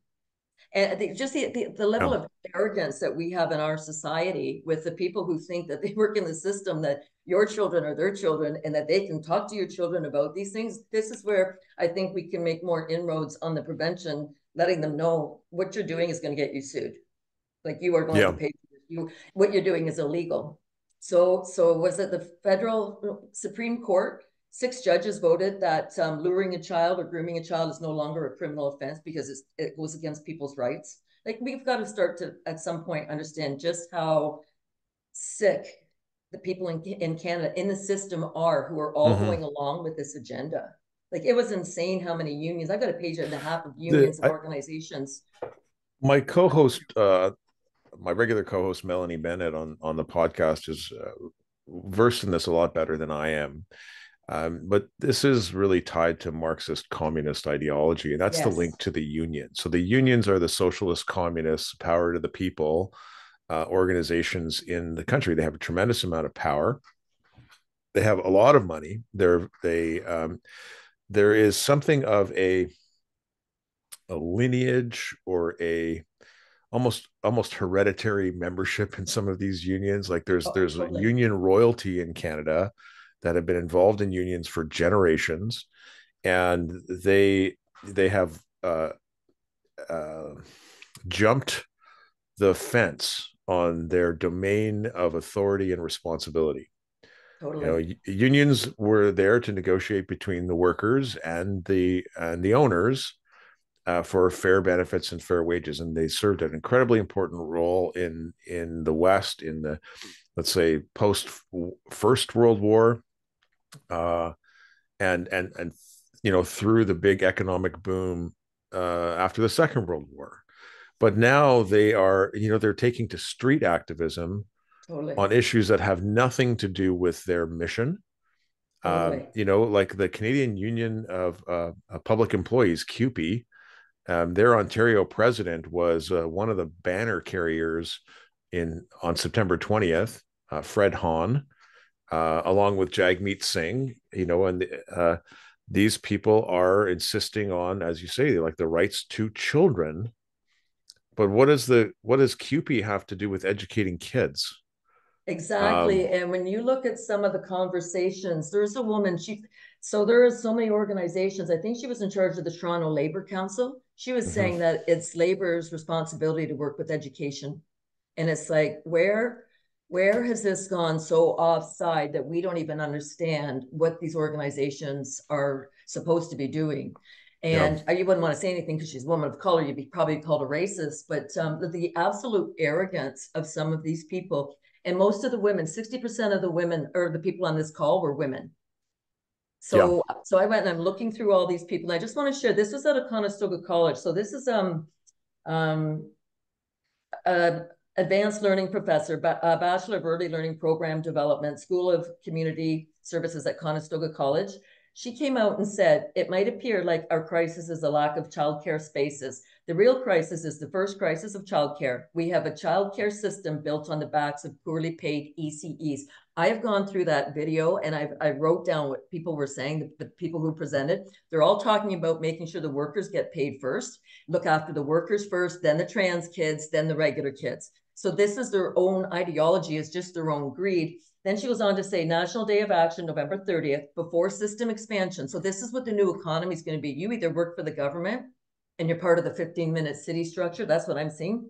And the level yeah, of arrogance that we have in our society with the people who think that they work in the system, that your children are their children and that they can talk to your children about these things. This is where I think we can make more inroads on the prevention, letting them know what you're doing is going to get you sued. Like you are going to yeah, pay you, what you're doing is illegal. So was it the federal Supreme Court? 6 judges voted that luring a child or grooming a child is no longer a criminal offense because it goes against people's rights. Like we've got to start to at some point understand just how sick the people in Canada in the system are, who are all Mm-hmm. going along with this agenda. Like, it was insane how many unions. I've got a page and a half of The unions and organizations. my co-host, my regular co-host Melanie Bennett on the podcast is versed in this a lot better than I am. But this is really tied to Marxist communist ideology, and that's the Yes, link to the union. So the unions are the socialist communists, power to the people organizations in the country. They have a tremendous amount of power. They have a lot of money. There is something of a lineage or a almost hereditary membership in some of these unions. Like oh, there's a totally, union royalty in Canada that have been involved in unions for generations, and they have uh, jumped the fence on their domain of authority and responsibility. You know, totally, unions were there to negotiate between the workers and the owners for fair benefits and fair wages, and they served an incredibly important role in the West in the, let's say, post First World War, uh, and through the big economic boom after the Second World War. But now they're taking to street activism totally, on issues that have nothing to do with their mission. totally. Like the Canadian Union of Public Employees, CUPE, their Ontario president was one of the banner carriers in on September 20th, Fred Hahn, along with Jagmeet Singh. And these people are insisting on, as you say, like the rights to children. But what does CUPE have to do with educating kids? Exactly. Um, And when you look at some of the conversations, there's a woman, so there are so many organizations. I think she was in charge of the Toronto Labor Council. She was mhm. saying that it's labor's responsibility to work with education. And it's like, where has this gone so offside that we don't even understand what these organizations are supposed to be doing? Yeah, And you wouldn't want to say anything because she's a woman of color. You'd be probably called a racist, but the absolute arrogance of some of these people, and most of the women, 60% of the women or the people on this call were women. yeah, So I went and I'm looking through all these people. And I just want to share, this was at a Conestoga College. So this is um uh, advanced learning professor, Bachelor of Early Learning Program Development, School of Community Services at Conestoga College. She came out and said, it might appear like our crisis is a lack of childcare spaces. The real crisis is the first crisis of childcare. We have a childcare system built on the backs of poorly paid ECEs. I have gone through that video and I wrote down what people were saying, the people who presented. They're all talking about making sure the workers get paid first, look after the workers first, then the trans kids, then the regular kids. So this is their own ideology, is just their own greed. Then she goes on to say National Day of Action, November 30th, before system expansion. So this is what the new economy is going to be. You either work for the government and you're part of the 15-minute city structure. That's what I'm seeing.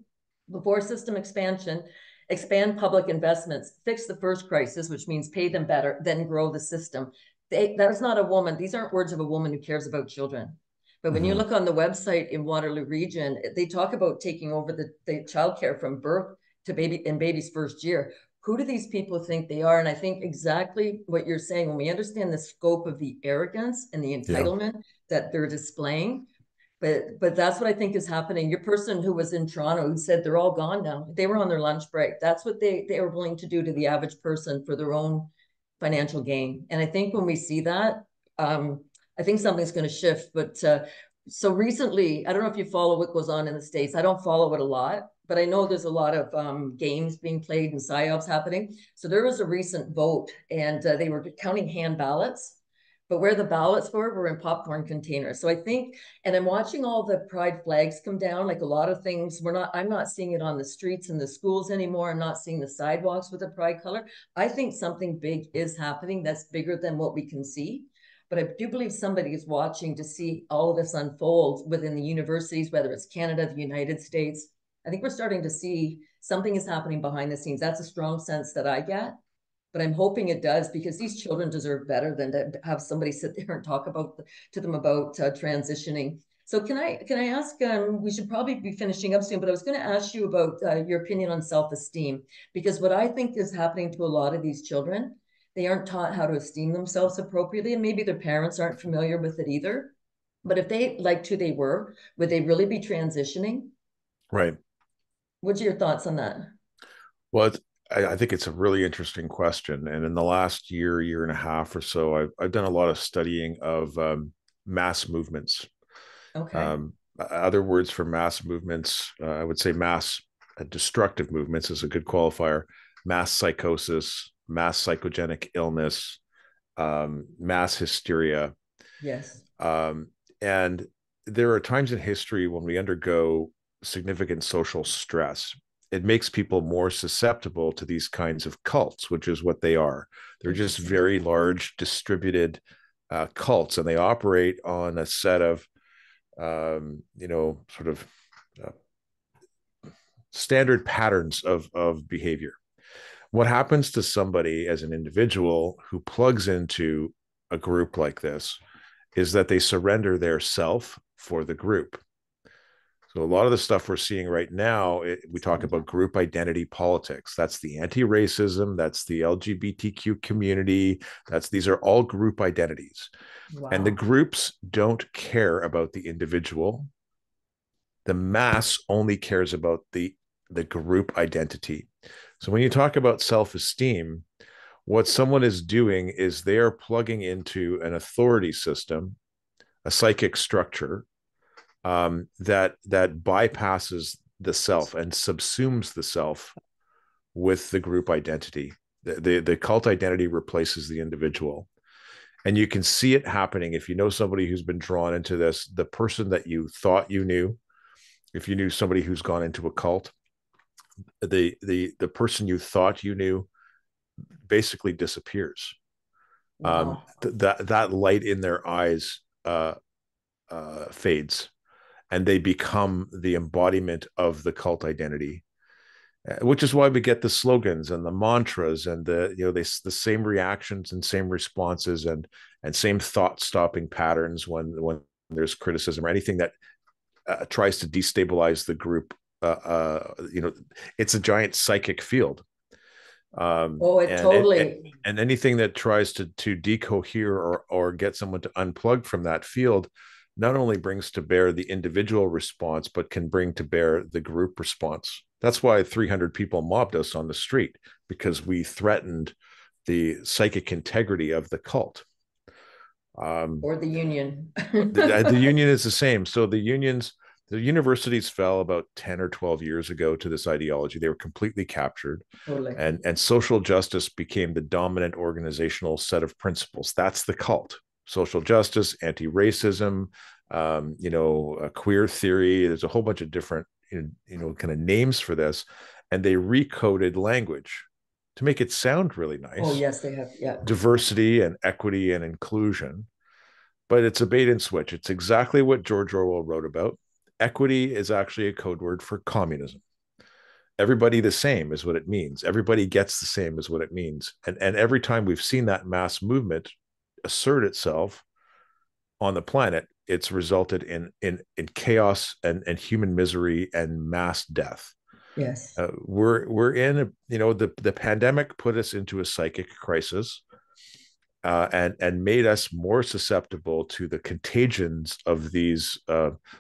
Before system expansion, expand public investments, fix the first crisis, which means pay them better, then grow the system. That is not a woman. These aren't words of a woman who cares about children. But when you mhm. look on the website in Waterloo Region, they talk about taking over the childcare from birth to baby's first year. Who do these people think they are? And I think exactly what you're saying, when we understand the scope of the arrogance and the Yeah, entitlement that they're displaying, but that's what I think is happening. Your person who was in Toronto who said they're all gone now. They were on their lunch break. That's what they are willing to do to the average person for their own financial gain. And I think when we see that, I think something's going to shift. But so recently, I don't know if you follow what goes on in the States. I don't follow it a lot, but I know there's a lot of games being played and psyops happening. So there was a recent vote, and they were counting hand ballots. But where the ballots were in popcorn containers. So I think, and I'm watching all the pride flags come down. Like a lot of things, I'm not seeing it on the streets and the schools anymore. I'm not seeing the sidewalks with a pride color. I think something big is happening that's bigger than what we can see. But I do believe somebody is watching to see all of this unfold within the universities, whether it's Canada, the United States. I think we're starting to see something is happening behind the scenes. That's a strong sense that I get. But I'm hoping it does, because these children deserve better than to have somebody sit there and talk to them about transitioning. So can I ask? We should probably be finishing up soon, but I was going to ask you about your opinion on self-esteem, because what I think is happening to a lot of these children, they aren't taught how to esteem themselves appropriately, and maybe their parents aren't familiar with it either. But if they liked who they were, would they really be transitioning? Right. What's your thoughts on that? Well, I think it's a really interesting question. And in the last year, year and a half or so, I've done a lot of studying of mass movements. Okay. Other words for mass movements, I would say mass destructive movements is a good qualifier. Mass psychosis, mass psychogenic illness, mass hysteria. Yes. Um, and there are times in history when we undergo significant social stress. It makes people more susceptible to these kinds of cults, which is what they are. They're just Interesting. very large, distributed cults, and they operate on a set of, sort of uh, standard patterns of behavior. What happens to somebody as an individual who plugs into a group like this is that they surrender their self for the group. So a lot of the stuff we're seeing right now, we talk about group identity politics. That's the anti-racism, that's the LGBTQ community, these are all group identities. And the Wow. groups don't care about the individual. The mass only cares about the group identity. So when you talk about self-esteem, what someone is doing is they are plugging into an authority system, a psychic structure that bypasses the self and subsumes the self with the group identity. The cult identity replaces the individual. And you can see it happening if you know somebody who's been drawn into this, the person that you thought you knew, if you knew somebody who's gone into a cult, the person you thought you knew basically disappears. Wow. That light in their eyes fades, and they become the embodiment of the cult identity, which is why we get the slogans and the mantras and the same reactions and same responses and same thought stopping patterns when there's criticism or anything that tries to destabilize the group. It's a giant psychic field, Oh, it and totally. anything that tries to decohere or get someone to unplug from that field not only brings to bear the individual response but can bring to bear the group response. That's why 300 people mobbed us on the street, because we threatened the psychic integrity of the cult. um, Or the union. the union is the same. So the universities fell about 10 or 12 years ago to this ideology. They were completely captured, Totally. and social justice became the dominant organizational set of principles. That's the cult. Social justice, anti-racism, queer theory. There's a whole bunch of different kind of names for this, and they recoded language to make it sound really Oh, nice: yes, they have. Yeah, diversity and equity and inclusion. But it's a bait and switch. It's exactly what George Orwell wrote about. Equity is actually a code word for communism. Everybody the same is what it means. Everybody gets the same is what it means. And every time we've seen that mass movement assert itself on the planet, it's resulted in chaos and human misery and mass death. yes, We're in the pandemic put us into a psychic crisis, and made us more susceptible to the contagions of these.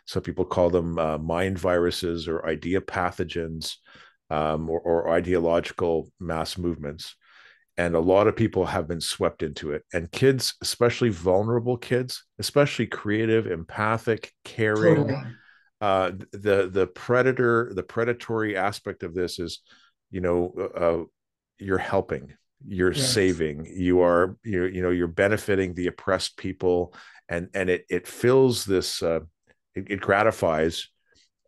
Some people call them mind viruses or idea pathogens, or ideological mass movements. And a lot of people have been swept into it. And kids, especially vulnerable kids, especially creative, empathic, caring, totally. the predatory aspect of this is, you know, you're helping, you're Yes. saving, you're benefiting the oppressed people, and it fills this, it gratifies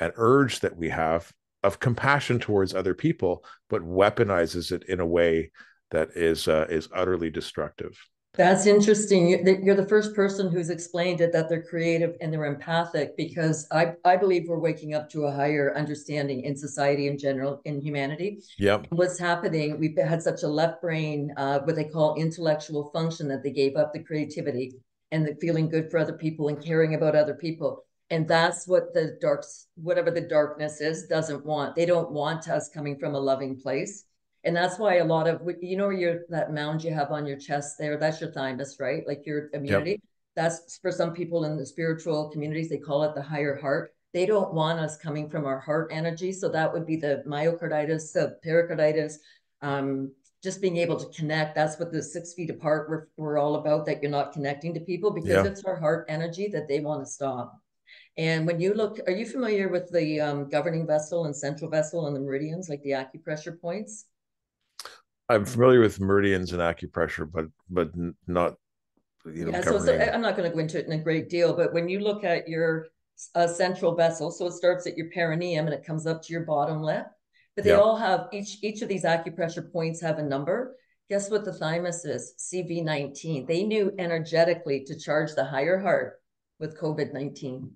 an urge that we have of compassion towards other people, but weaponizes it in a way that is utterly destructive. That's interesting. You're the first person who's explained it, that they're creative and they're empathic, because I believe we're waking up to a higher understanding in society in general, in humanity. Yep. What's happening, we've had such a left brain, what they call intellectual function, that they gave up the creativity and the feeling good for other people and caring about other people. And that's what the dark, whatever the darkness is, doesn't want. They don't want us coming from a loving place. And that's why a lot of, your that mound you have on your chest there, that's your thymus, right? Like your Yep. immunity. That's for some people in the spiritual communities, they call it the higher heart. They don't want us coming from our heart energy. So that would be the myocarditis, the pericarditis, um, just being able to connect. That's what the 6 feet apart we're all about, that you're not connecting to people because Yeah. it's our heart energy that they want to stop. And when you look, are you familiar with the governing vessel and central vessel and the meridians, like the acupressure points? I'm familiar with meridians and acupressure, but not Yeah, so governing. I'm not going to go into it in a great deal, but when you look at your central vessel, so it starts at your perineum and it comes up to your bottom lip, but they Yeah. all have each of these acupressure points have a number. Guess what the thymus is? CV19. They knew energetically to charge the higher heart with COVID-19.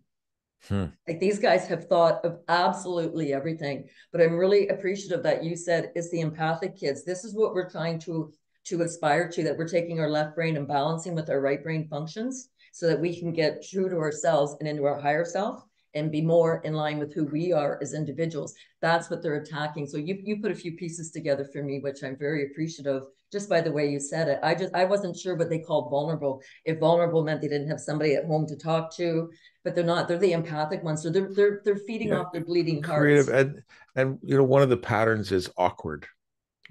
Hmm. Like these guys have thought of absolutely everything. But I'm really appreciative that you said it's the empathic kids. This is what we're trying to aspire to, that we're taking our left brain and balancing with our right brain functions so that we can get true to ourselves and into our higher self and be more in line with who we are as individuals. That's what they're attacking. So you put a few pieces together for me, which I'm very appreciative just by the way you said it. I wasn't sure what they called vulnerable. If vulnerable meant they didn't have somebody at home to talk to, but they're not. They're the empathic ones. So they're feeding Yeah. off their bleeding Creative, hearts. and one of the patterns is awkward,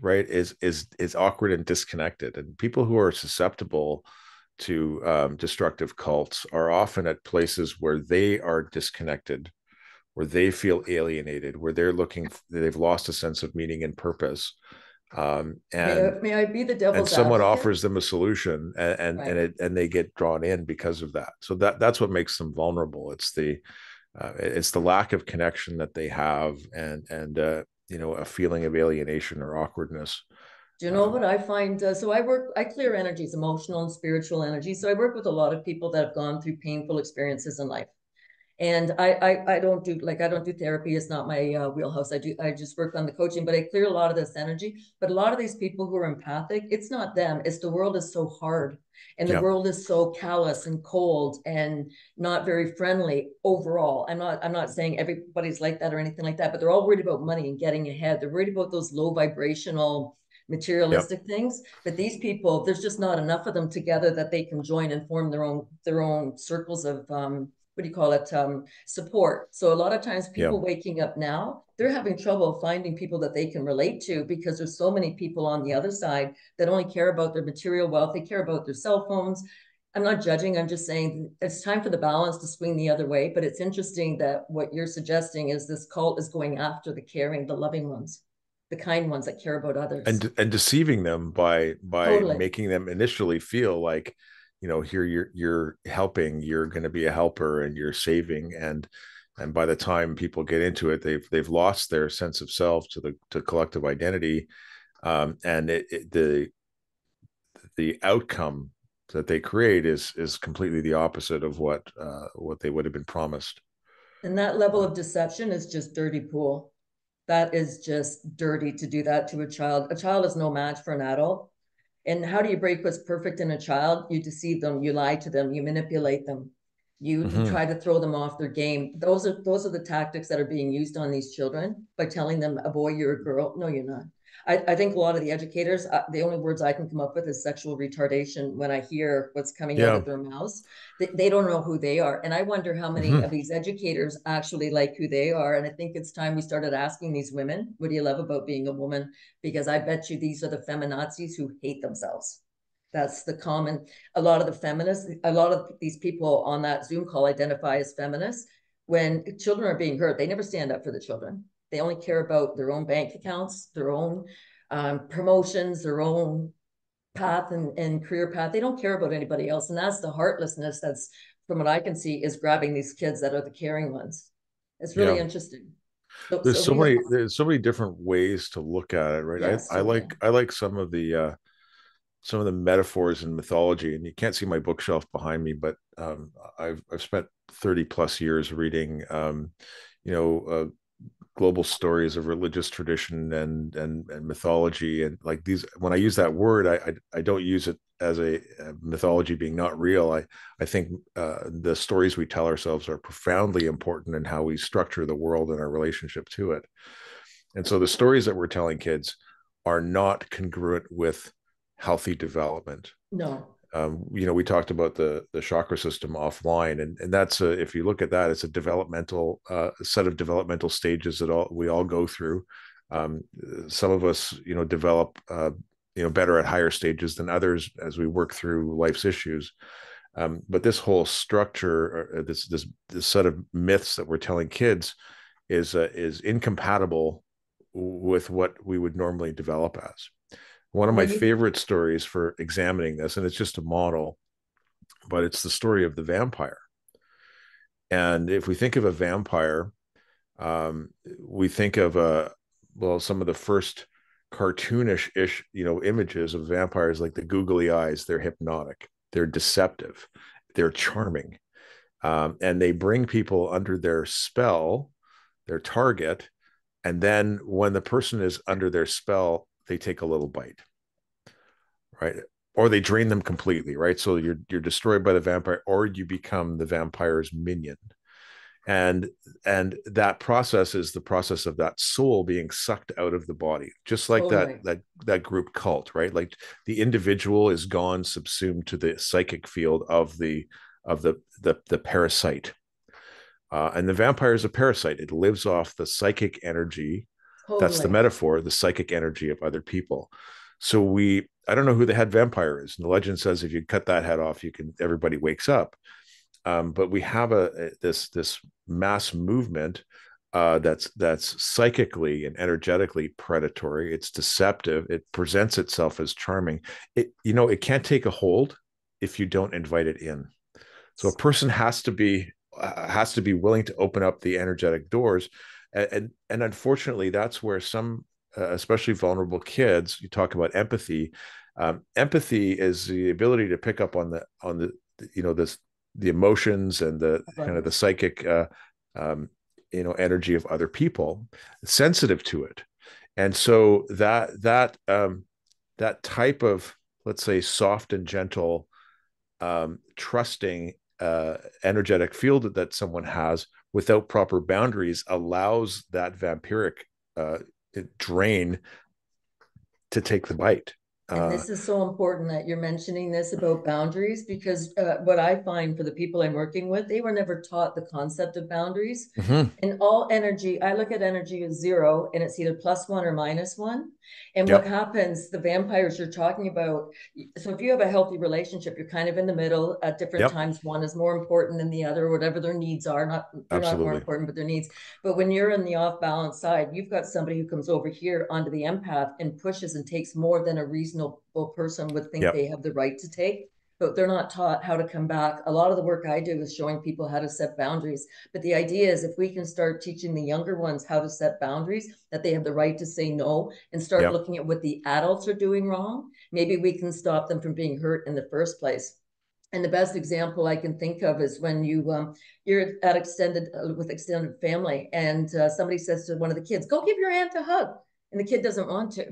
right? Is awkward and disconnected, and people who are susceptible to destructive cults are often at places where they are disconnected, where they feel alienated, where they've lost a sense of meaning and purpose. May I be the And devil's someone advocate? offers them a solution, Right. and they get drawn in because of that. So that's what makes them vulnerable. It's the lack of connection that they have, and a feeling of alienation or awkwardness. Do you know Um, what I find? So I clear energies, emotional and spiritual energy. So I work with a lot of people that have gone through painful experiences in life. And I don't do therapy. It's not my wheelhouse. I just work on the coaching, but I clear a lot of this energy. But a lot of these people who are empathic, it's not them. It's the world is so hard, and the yeah, world is so callous and cold and not very friendly overall. I'm not saying everybody's like that or anything like that, but they're all worried about money and getting ahead. They're worried about those low vibrational yeah, materialistic things. But these people, there's just not enough of them together that they can join and form their own circles of what do you call it, support. So a lot of times yeah, people waking up now, they're having trouble finding people that they can relate to because there's so many people on the other side that only care about their material wealth. They care about their cell phones. I'm not judging. I'm just saying it's time for the balance to swing the other way. But it's interesting that what you're suggesting is this cult is going after the caring, the loving ones, the kind ones that care about others. and deceiving them by Totally. making them initially feel like, here you're helping, you're going to be a helper, and you're saving, and by the time people get into it, they've lost their sense of self to collective identity, and the outcome that they create is completely the opposite of what they would have been promised. And that level Uh, of deception is just dirty pool. That is just dirty to do that to a child. A child is no match for an adult. And how do you break what's perfect in a child? You deceive them, you lie to them, you manipulate them, you mhm. try to throw them off their game. Those are the tactics that are being used on these children by telling them a boy, you're a girl. No, you're not. I think a lot of the educators, the only words I can come up with is sexual retardation when I hear what's coming out Yeah. of their mouths. They don't know who they are. And I wonder how many Mhm. of these educators actually like who they are. And I think it's time we started asking these women, what do you love about being a woman? Because I bet you these are the feminazis who hate themselves. That's the common, a lot of the feminists, a lot of these people on that Zoom call identify as feminists. When children are being hurt, they never stand up for the children. They only care about their own bank accounts, their own promotions, their own path and career path. They don't care about anybody else. And that's the heartlessness that's, from what I can see, is grabbing these kids that are the caring ones. It's really Yeah. interesting. So we have, There's so many different ways to look at it, right? yes, totally. I like some of the metaphors in mythology, and you can't see my bookshelf behind me, but I've spent 30 plus years reading, you know, global stories of religious tradition and mythology, and like these, when I use that word, I don't use it as a mythology being not real. I think the stories we tell ourselves are profoundly important in how we structure the world and our relationship to it. And so the stories that we're telling kids are not congruent with healthy development. No. We talked about the chakra system offline, and that's if you look at that, it's a developmental set of developmental stages that we all go through. Some of us, develop, better at higher stages than others as we work through life's issues. But this whole structure, this set of myths that we're telling kids, is incompatible with what we would normally develop as. One of my When you favorite stories for examining this, and it's just a model, but it's the story of the vampire. And if we think of a vampire, we think of some of the first cartoonish ish, images of vampires, like the googly eyes. They're hypnotic, they're deceptive, they're charming, and they bring people under their spell, their target. And then when the person is under their spell, they take a little bite, right? Or they drain them completely, right? So you're destroyed by the vampire, or you become the vampire's minion. And that process is the process of that soul being sucked out of the body, just like that totally, that group cult, right? Like the individual is gone, subsumed to the psychic field of the parasite. And the vampire is a parasite. It lives off the psychic energy. That's the totally. metaphor, the psychic energy of other people. So I don't know who the head vampire is. And the legend says if you cut that head off, everybody wakes up. But we have this mass movement that's psychically and energetically predatory. It's deceptive. It presents itself as charming. It can't take a hold if you don't invite it in. So a person has to be willing to open up the energetic doors, and unfortunately, that's where some, especially vulnerable kids, you talk about empathy. Empathy is the ability to pick up on the this the emotions and the kind of the Others. psychic energy of other people, sensitive to it. And so that type of, let's say, soft and gentle, trusting energetic field that someone has without proper boundaries allows that vampiric uh, drain to take the bite. And Uh, this is so important that you're mentioning this about boundaries, because what I find for the people I'm working with, they were never taught the concept of boundaries. mm-hmm. And all energy, I look at energy as zero, and it's either +1 or -1. And what Yep. happens, the vampires you're talking about, so if you have a healthy relationship, you're kind of in the middle. At different Yep. times, one is more important than the other, whatever their needs are. Not they're not more Absolutely. important, but their needs. But when you're in the off balance side, you've got somebody who comes over here onto the empath and pushes and takes more than a reasonable person would think Yep. they have the right to take. But they're not taught how to come back. A lot of the work I do is showing people how to set boundaries. But the idea is if we can start teaching the younger ones how to set boundaries, that they have the right to say no, and start Yep. looking at what the adults are doing wrong, maybe we can stop them from being hurt in the first place. And the best example I can think of is when you're at extended with extended family, and somebody says to one of the kids, "Go give your aunt a hug," and the kid doesn't want to.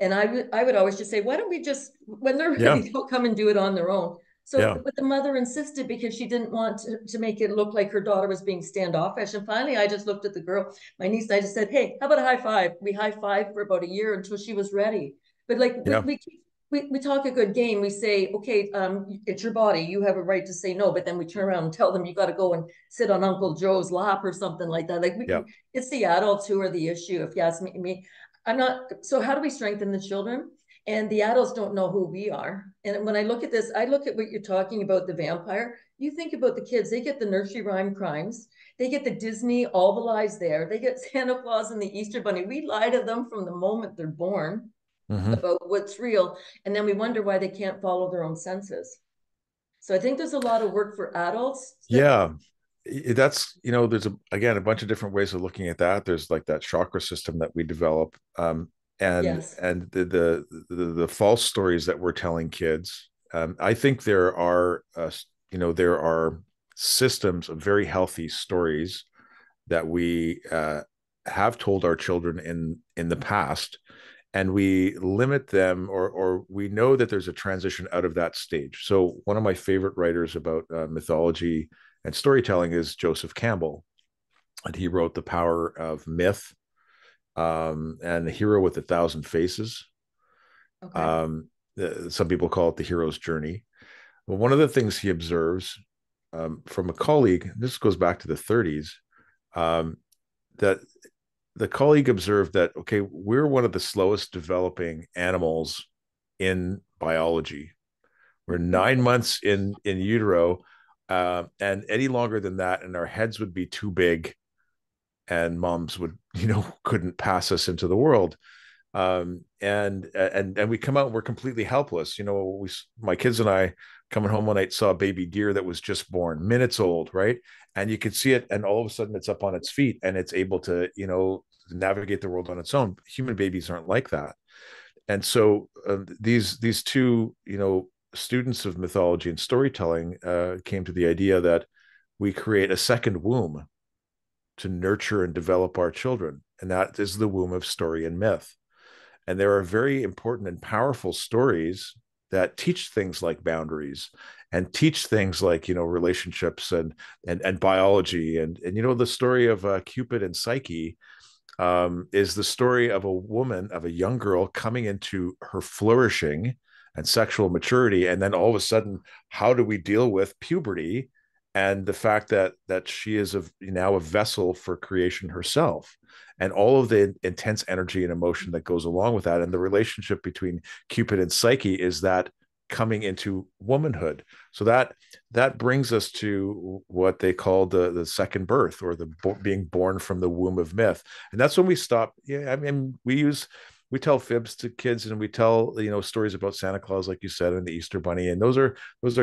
And I would always just say, why don't we just, when they're Yeah. ready, they'll come and do it on their own. So, Yeah. but the mother insisted because she didn't want to make it look like her daughter was being standoffish. And finally, I just looked at the girl, my niece, and I just said, "Hey, how about a high five?" We high five for about a year until she was ready. But like Yeah. we talk a good game. We say, "Okay, it's your body. You have a right to say no." But then we turn around and tell them you got to go and sit on Uncle Joe's lap or something like that. Yeah. It's the adults who are the issue. If you ask me, I'm not. So how do we strengthen the children? And the adults don't know who we are. And when I look at this, I look at what you're talking about, the vampire. You think about the kids, they get the nursery rhyme crimes. They get the Disney, all the lies there. They get Santa Claus and the Easter Bunny. We lie to them from the moment they're born Mm-hmm. about what's real. And then we wonder why they can't follow their own senses. So I think there's a lot of work for adults that, Yeah. That's, there's again a bunch of different ways of looking at that. There's like that chakra system that we develop, and yes, the false stories that we're telling kids. I think there are systems of very healthy stories that we have told our children in the past, and we limit them, or we know that there's a transition out of that stage. So one of my favorite writers about mythology and storytelling is Joseph Campbell, and he wrote The Power of Myth, and The Hero with a Thousand Faces. Okay. Um, some people call it the hero's journey. Well, one of the things he observes from a colleague, this goes back to the 30s, um, that the colleague observed that, okay, we're one of the slowest developing animals in biology. We're 9 months in utero, and any longer than that, and our heads would be too big, and moms would, couldn't pass us into the world. And we come out and we're completely helpless. My kids and I coming home one night saw a baby deer that was just born, minutes old, right? And you could see it, and all of a sudden it's up on its feet and it's able to, navigate the world on its own. Human babies aren't like that. And so these two, students of mythology and storytelling came to the idea that we create a second womb to nurture and develop our children, and that is the womb of story and myth. And there are very important and powerful stories that teach things like boundaries, and teach things like, relationships and biology. And the story of Cupid and Psyche is the story of a woman, of a young girl coming into her flourishing and sexual maturity, and then all of a sudden, how do we deal with puberty and the fact that she is now a vessel for creation herself, and all of the intense energy and emotion that goes along with that, and the relationship between Cupid and Psyche is that coming into womanhood. So that brings us to what they call the second birth, or the being born from the womb of myth. And that's when we stop. Yeah, I mean, we tell fibs to kids, and we tell, stories about Santa Claus, like you said, and the Easter Bunny, and those are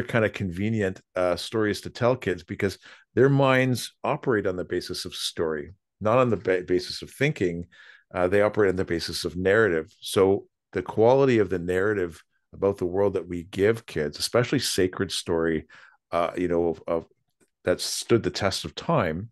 kind of convenient stories to tell kids, because their minds operate on the basis of story, not on the basis of thinking. They operate on the basis of narrative. So the quality of the narrative about the world that we give kids, especially sacred story, of that stood the test of time,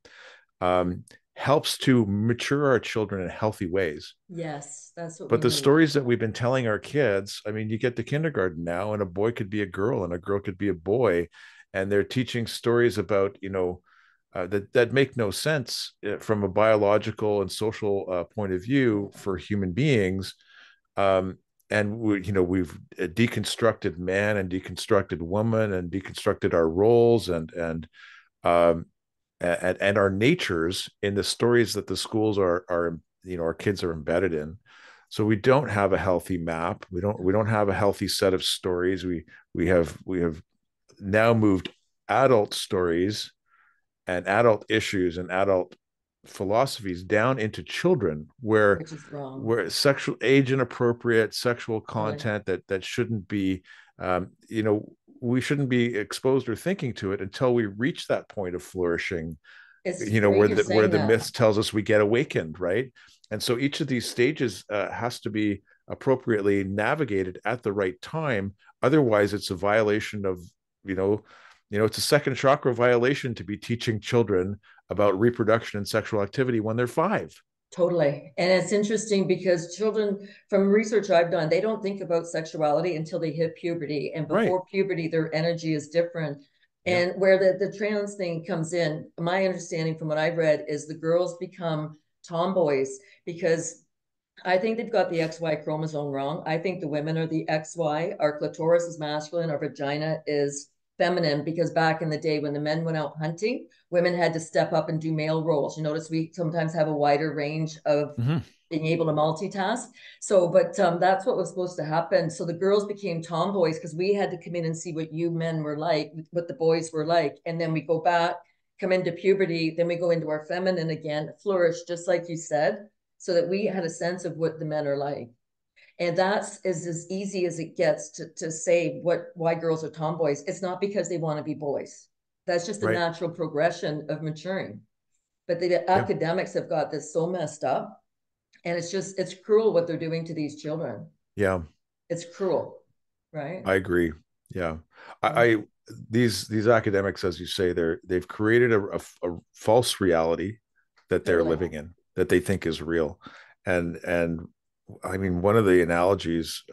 um, helps to mature our children in healthy ways. Yes, that's what we But the need. stories that we've been telling our kids, I mean, you get to kindergarten now, and a boy could be a girl, and a girl could be a boy, and they're teaching stories about, that make no sense from a biological and social point of view for human beings. Um, and we've deconstructed man and deconstructed woman and deconstructed our roles um, and our natures in the stories that the schools are our kids are embedded in. So we don't have a healthy map. We don't have a healthy set of stories. We have now moved adult stories and adult issues and adult philosophies down into children, where Which is wrong. sexual, age inappropriate sexual Totally. content that shouldn't be, um, you know we shouldn't be exposed or thinking to it until we reach that point of flourishing, It's where great you're the saying that. myth tells us we get awakened, right? And so each of these stages has to be appropriately navigated at the right time. Otherwise, it's a violation of, you know it's a second chakra violation to be teaching children about reproduction and sexual activity when they're 5. Totally. And it's interesting because children, from research I've done, they don't think about sexuality until they hit puberty. And Right. before puberty, their energy is different. Yeah. And where the trans thing comes in, my understanding from what I've read is the girls become tomboys because I think they've got the XY chromosome wrong. I think the women are the XY. Our clitoris is masculine, our vagina is feminine, because back in the day when the men went out hunting, women had to step up and do male roles. You notice we sometimes have a wider range of Mm-hmm. being able to multitask. So, but that's what was supposed to happen. So the girls became tomboys because we had to come in and see what you men were like, what the boys were like. And then we go back, come into puberty, then we go into our feminine again, flourish, just like you said, so that we had a sense of what the men are like. And that's is as easy as it gets to say why girls are tomboys. It's not because they want to be boys. That's just a Right. natural progression of maturing. But the Yeah. academics have got this so messed up, and it's cruel what they're doing to these children. Yeah. It's cruel, right? I agree. Yeah. I, Yeah. I these academics, as you say, they've created a false reality that they're Totally. living in. that they think is real. And I mean, one of the analogies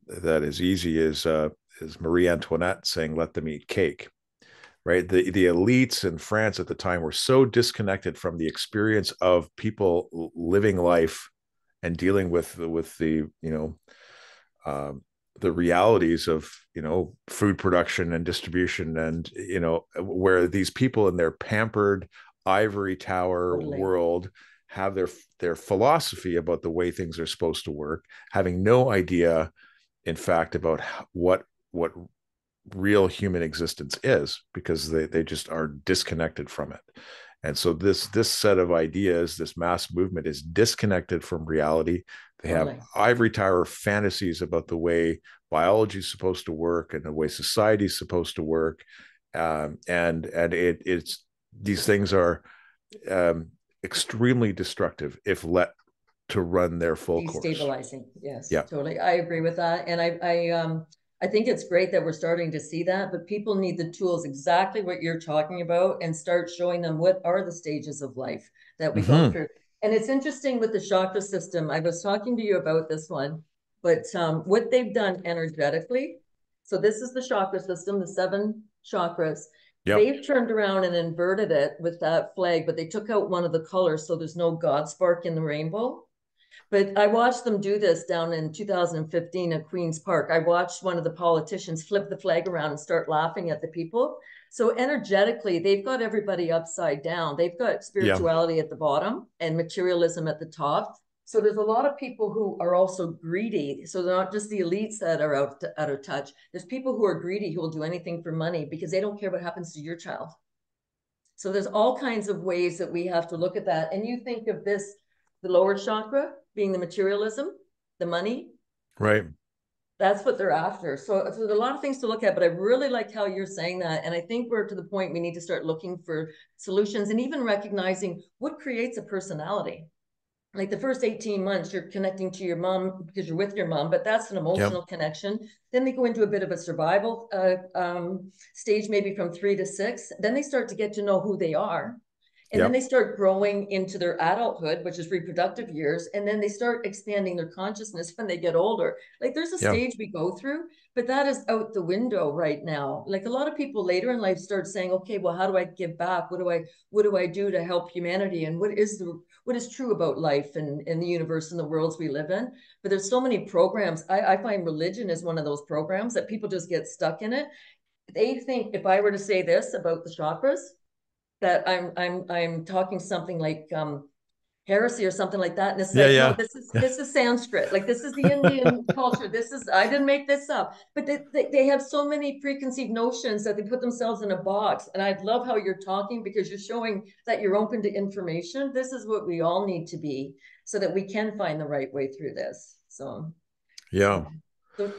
that is easy is Marie Antoinette saying, "Let them eat cake." Right? The elites in France at the time were so disconnected from the experience of people living life and dealing with the um, the realities of food production and distribution, and where these people in their pampered ivory tower Totally. world have their philosophy about the way things are supposed to work, having no idea in fact about what real human existence is, because they just are disconnected from it. And so this set of ideas, this mass movement, is disconnected from reality. They have Totally. ivory tower fantasies about the way biology is supposed to work and the way society is supposed to work. It's these things are extremely destructive if let to run their full course. Destabilizing. Yes, Yeah. totally. I agree with that. And I think it's great that we're starting to see that, but people need the tools, exactly what you're talking about, and start showing them what are the stages of life that we go Mm-hmm. through. And it's interesting with the chakra system. I was talking to you about this one, but what they've done energetically. So this is the chakra system, the 7 chakras. Yep. They've turned around and inverted it with that flag, but they took out one of the colors, so there's no God spark in the rainbow. But I watched them do this down in 2015 at Queen's Park. I watched one of the politicians flip the flag around and start laughing at the people. So energetically, they've got everybody upside down. They've got Yeah. spirituality at the bottom and materialism at the top. So there's a lot of people who are also greedy. So they're not just the elites that are out of touch. There's people who are greedy who will do anything for money because they don't care what happens to your child. So there's all kinds of ways that we have to look at that. And you think of this, the lower chakra being the materialism, the money, Right. that's what they're after. So there's a lot of things to look at, but I really like how you're saying that. And I think we're to the point we need to start looking for solutions and even recognizing what creates a personality. Like the first 18 months, you're connecting to your mom because you're with your mom, but that's an Yep. emotional connection. Then they go into a bit of a survival stage, maybe from 3 to 6. Then they start to get to know who they are. And then Yep. they start growing into their adulthood, which is reproductive years. And then they start expanding their consciousness when they get older. Like there's a Yeah. stage we go through, but that is out the window right now. Like a lot of people later in life start saying, okay, well, how do I give back? What do I do to help humanity? And what is true about life and the universe and the worlds we live in? But there's so many programs. I find religion is one of those programs that people just get stuck in it. They think if I were to say this about the chakras, that I'm talking something like heresy or something like that. And it's Yeah. like, no, Yeah. this is Sanskrit. Like this is the Indian culture. This is I didn't make this up. But they have so many preconceived notions that they put themselves in a box. And I love how you're talking because you're showing that you're open to information. This is what we all need to be so that we can find the right way through this. So Yeah.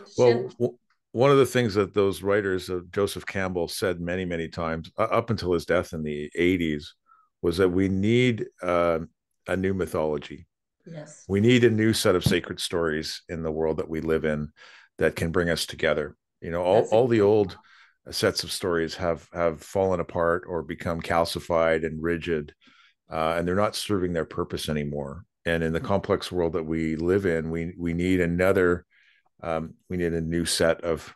so Well, one of the things that those writers, Joseph Campbell, said many, many times up until his death in the 80s was that we need a new mythology. yes, We need a new set of sacred stories in the world that we live in that can bring us together. that's a All the great old one. sets of stories have fallen apart or become calcified and rigid, and they're not serving their purpose anymore. And in the complex world that we live in, we need we need a new set of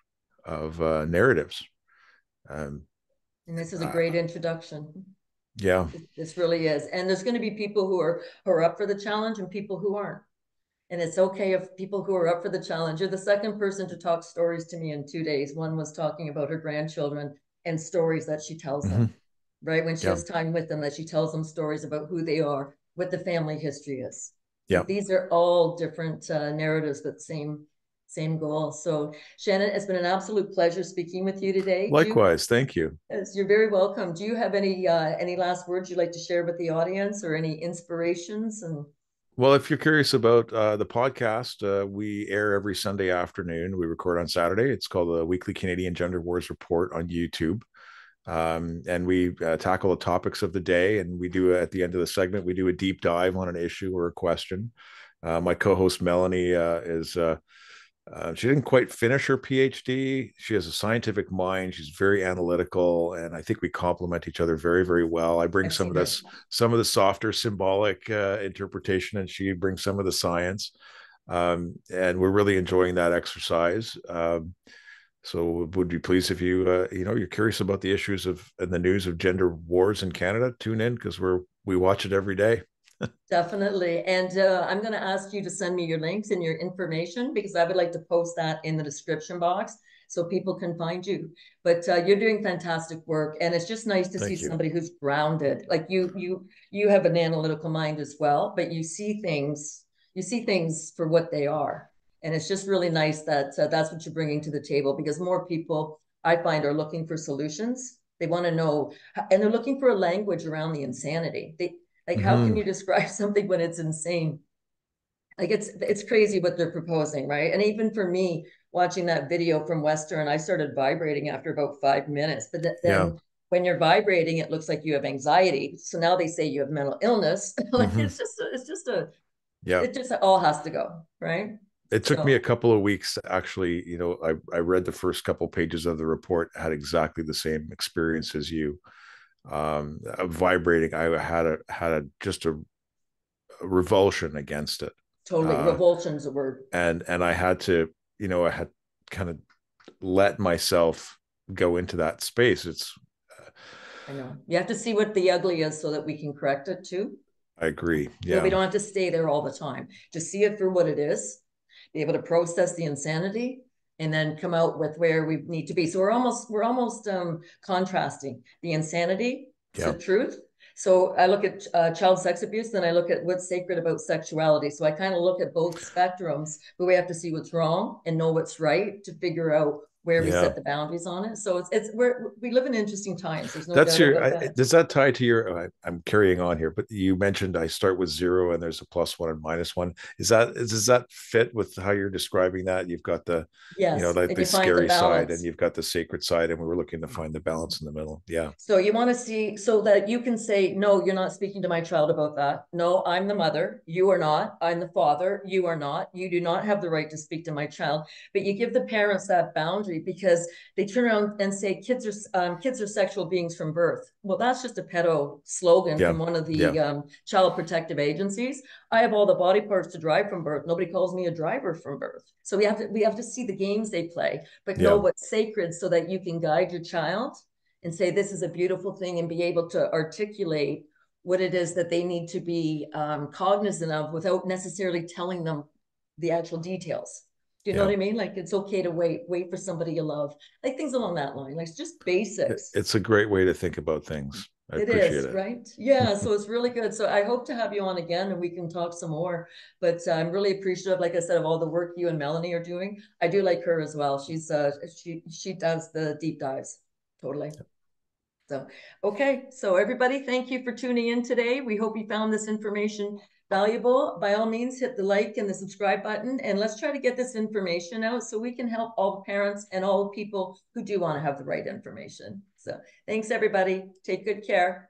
narratives. Um, And this is a uh, great introduction. yeah. This really is. And there's going to be people who are up for the challenge and people who aren't. And it's okay if people who are up for the challenge. You're the second person to talk stories to me in 2 days. One was talking about her grandchildren and stories that she tells Mm-hmm. them, right? When she Yeah. has time with them, that she tells them stories about who they are, what the family history is. Yeah. Like these are all different narratives, but same goal. So Shannon, it's been an absolute pleasure speaking with you today. Do you Likewise. Thank you. Yes, you're very welcome. Do you have any last words you'd like to share with the audience or any inspirations? And Well, if you're curious about the podcast, we air every Sunday afternoon. We record on Saturday. It's called the Weekly Canadian Gender Wars Report on YouTube. And we tackle the topics of the day. And we do, at the end of the segment, we do a deep dive on an issue or a question. My co-host Melanie is She didn't quite finish her PhD. She has a scientific mind. She's very analytical, and I think we complement each other very, very well. I bring I've seen her. some of the softer symbolic interpretation, and she brings some of the science. And we're really enjoying that exercise. So would be pleased if you you're curious about the issues of and the news of gender wars in Canada. Tune in because we watch it every day. Definitely. And I'm going to ask you to send me your links and your information because I would like to post that in the description box so people can find you. But you're doing fantastic work, and it's just nice to see Thank you. somebody who's grounded. Like you have an analytical mind as well, but you see things for what they are, and it's just really nice that that's what you're bringing to the table because more people I find are looking for solutions. They want to know, and they're looking for a language around the insanity. They like, how can Mm-hmm. you describe something when it's insane? Like it's crazy what they're proposing, right? And even for me, watching that video from Western, I started vibrating after about 5 minutes. But Yeah. then when you're vibrating, it looks like you have anxiety. So now they say you have mental illness. Like Mm-hmm. Yeah. it just all has to go, right? It took me So a couple of weeks to actually, I read the first couple of pages of the report, had exactly the same experience as you. Vibrating, I had a just a revulsion against it. totally, Uh, revulsion's a word. and I had to, I had kind of let myself go into that space. It's I know. You have to see what the ugly is so that we can correct it too. I agree. So we Yeah. don't have to stay there all the time. Just see it for what it is, be able to process the insanity, and then come out with where we need to be. So we're almost contrasting the insanity to Yeah. truth. So I look at child sex abuse, then I look at what's sacred about sexuality. So I kind of look at both spectrums, but we have to see what's wrong and know what's right to figure out where we Yeah. set the boundaries on it. So we live in interesting times. There's no That's doubt your, about that. does that tie to your, I'm carrying on here, but you mentioned I start with zero and there's a plus one and minus one. Does that fit with how you're describing that? You've got Yes, like and the you find the scary side and balance. you've got the sacred side, and we were looking to find the balance in the middle. Yeah. So you want to see so that you can say, no, you're not speaking to my child about that. No, I'm the mother. You are not. I'm the father. You are not. You do not have the right to speak to my child. But you give the parents that boundary because they turn around and say kids are sexual beings from birth. Well, that's just a pedo slogan Yeah. from one of Yeah. the child protective agencies. I have all the body parts to drive from birth. Nobody calls me a driver from birth. So we have to see the games they play, but know Yeah. what's sacred so that you can guide your child and say this is a beautiful thing and be able to articulate what it is that they need to be cognizant of without necessarily telling them the actual details. Do you know Yeah. what I mean? Like it's okay to wait for somebody you love, like things along that line, like just basics. It's a great way to think about things. I It appreciate is, it. right? Yeah, so it's really good. So I hope to have you on again and we can talk some more. But I'm really appreciative, like I said, of all the work you and Melanie are doing. I do like her as well. She does the deep dives. Totally. So, okay. So everybody, thank you for tuning in today. We hope you found this information valuable. By all means, hit the like and the subscribe button, and let's try to get this information out so we can help all the parents and all the people who do want to have the right information. So thanks, everybody. Take good care.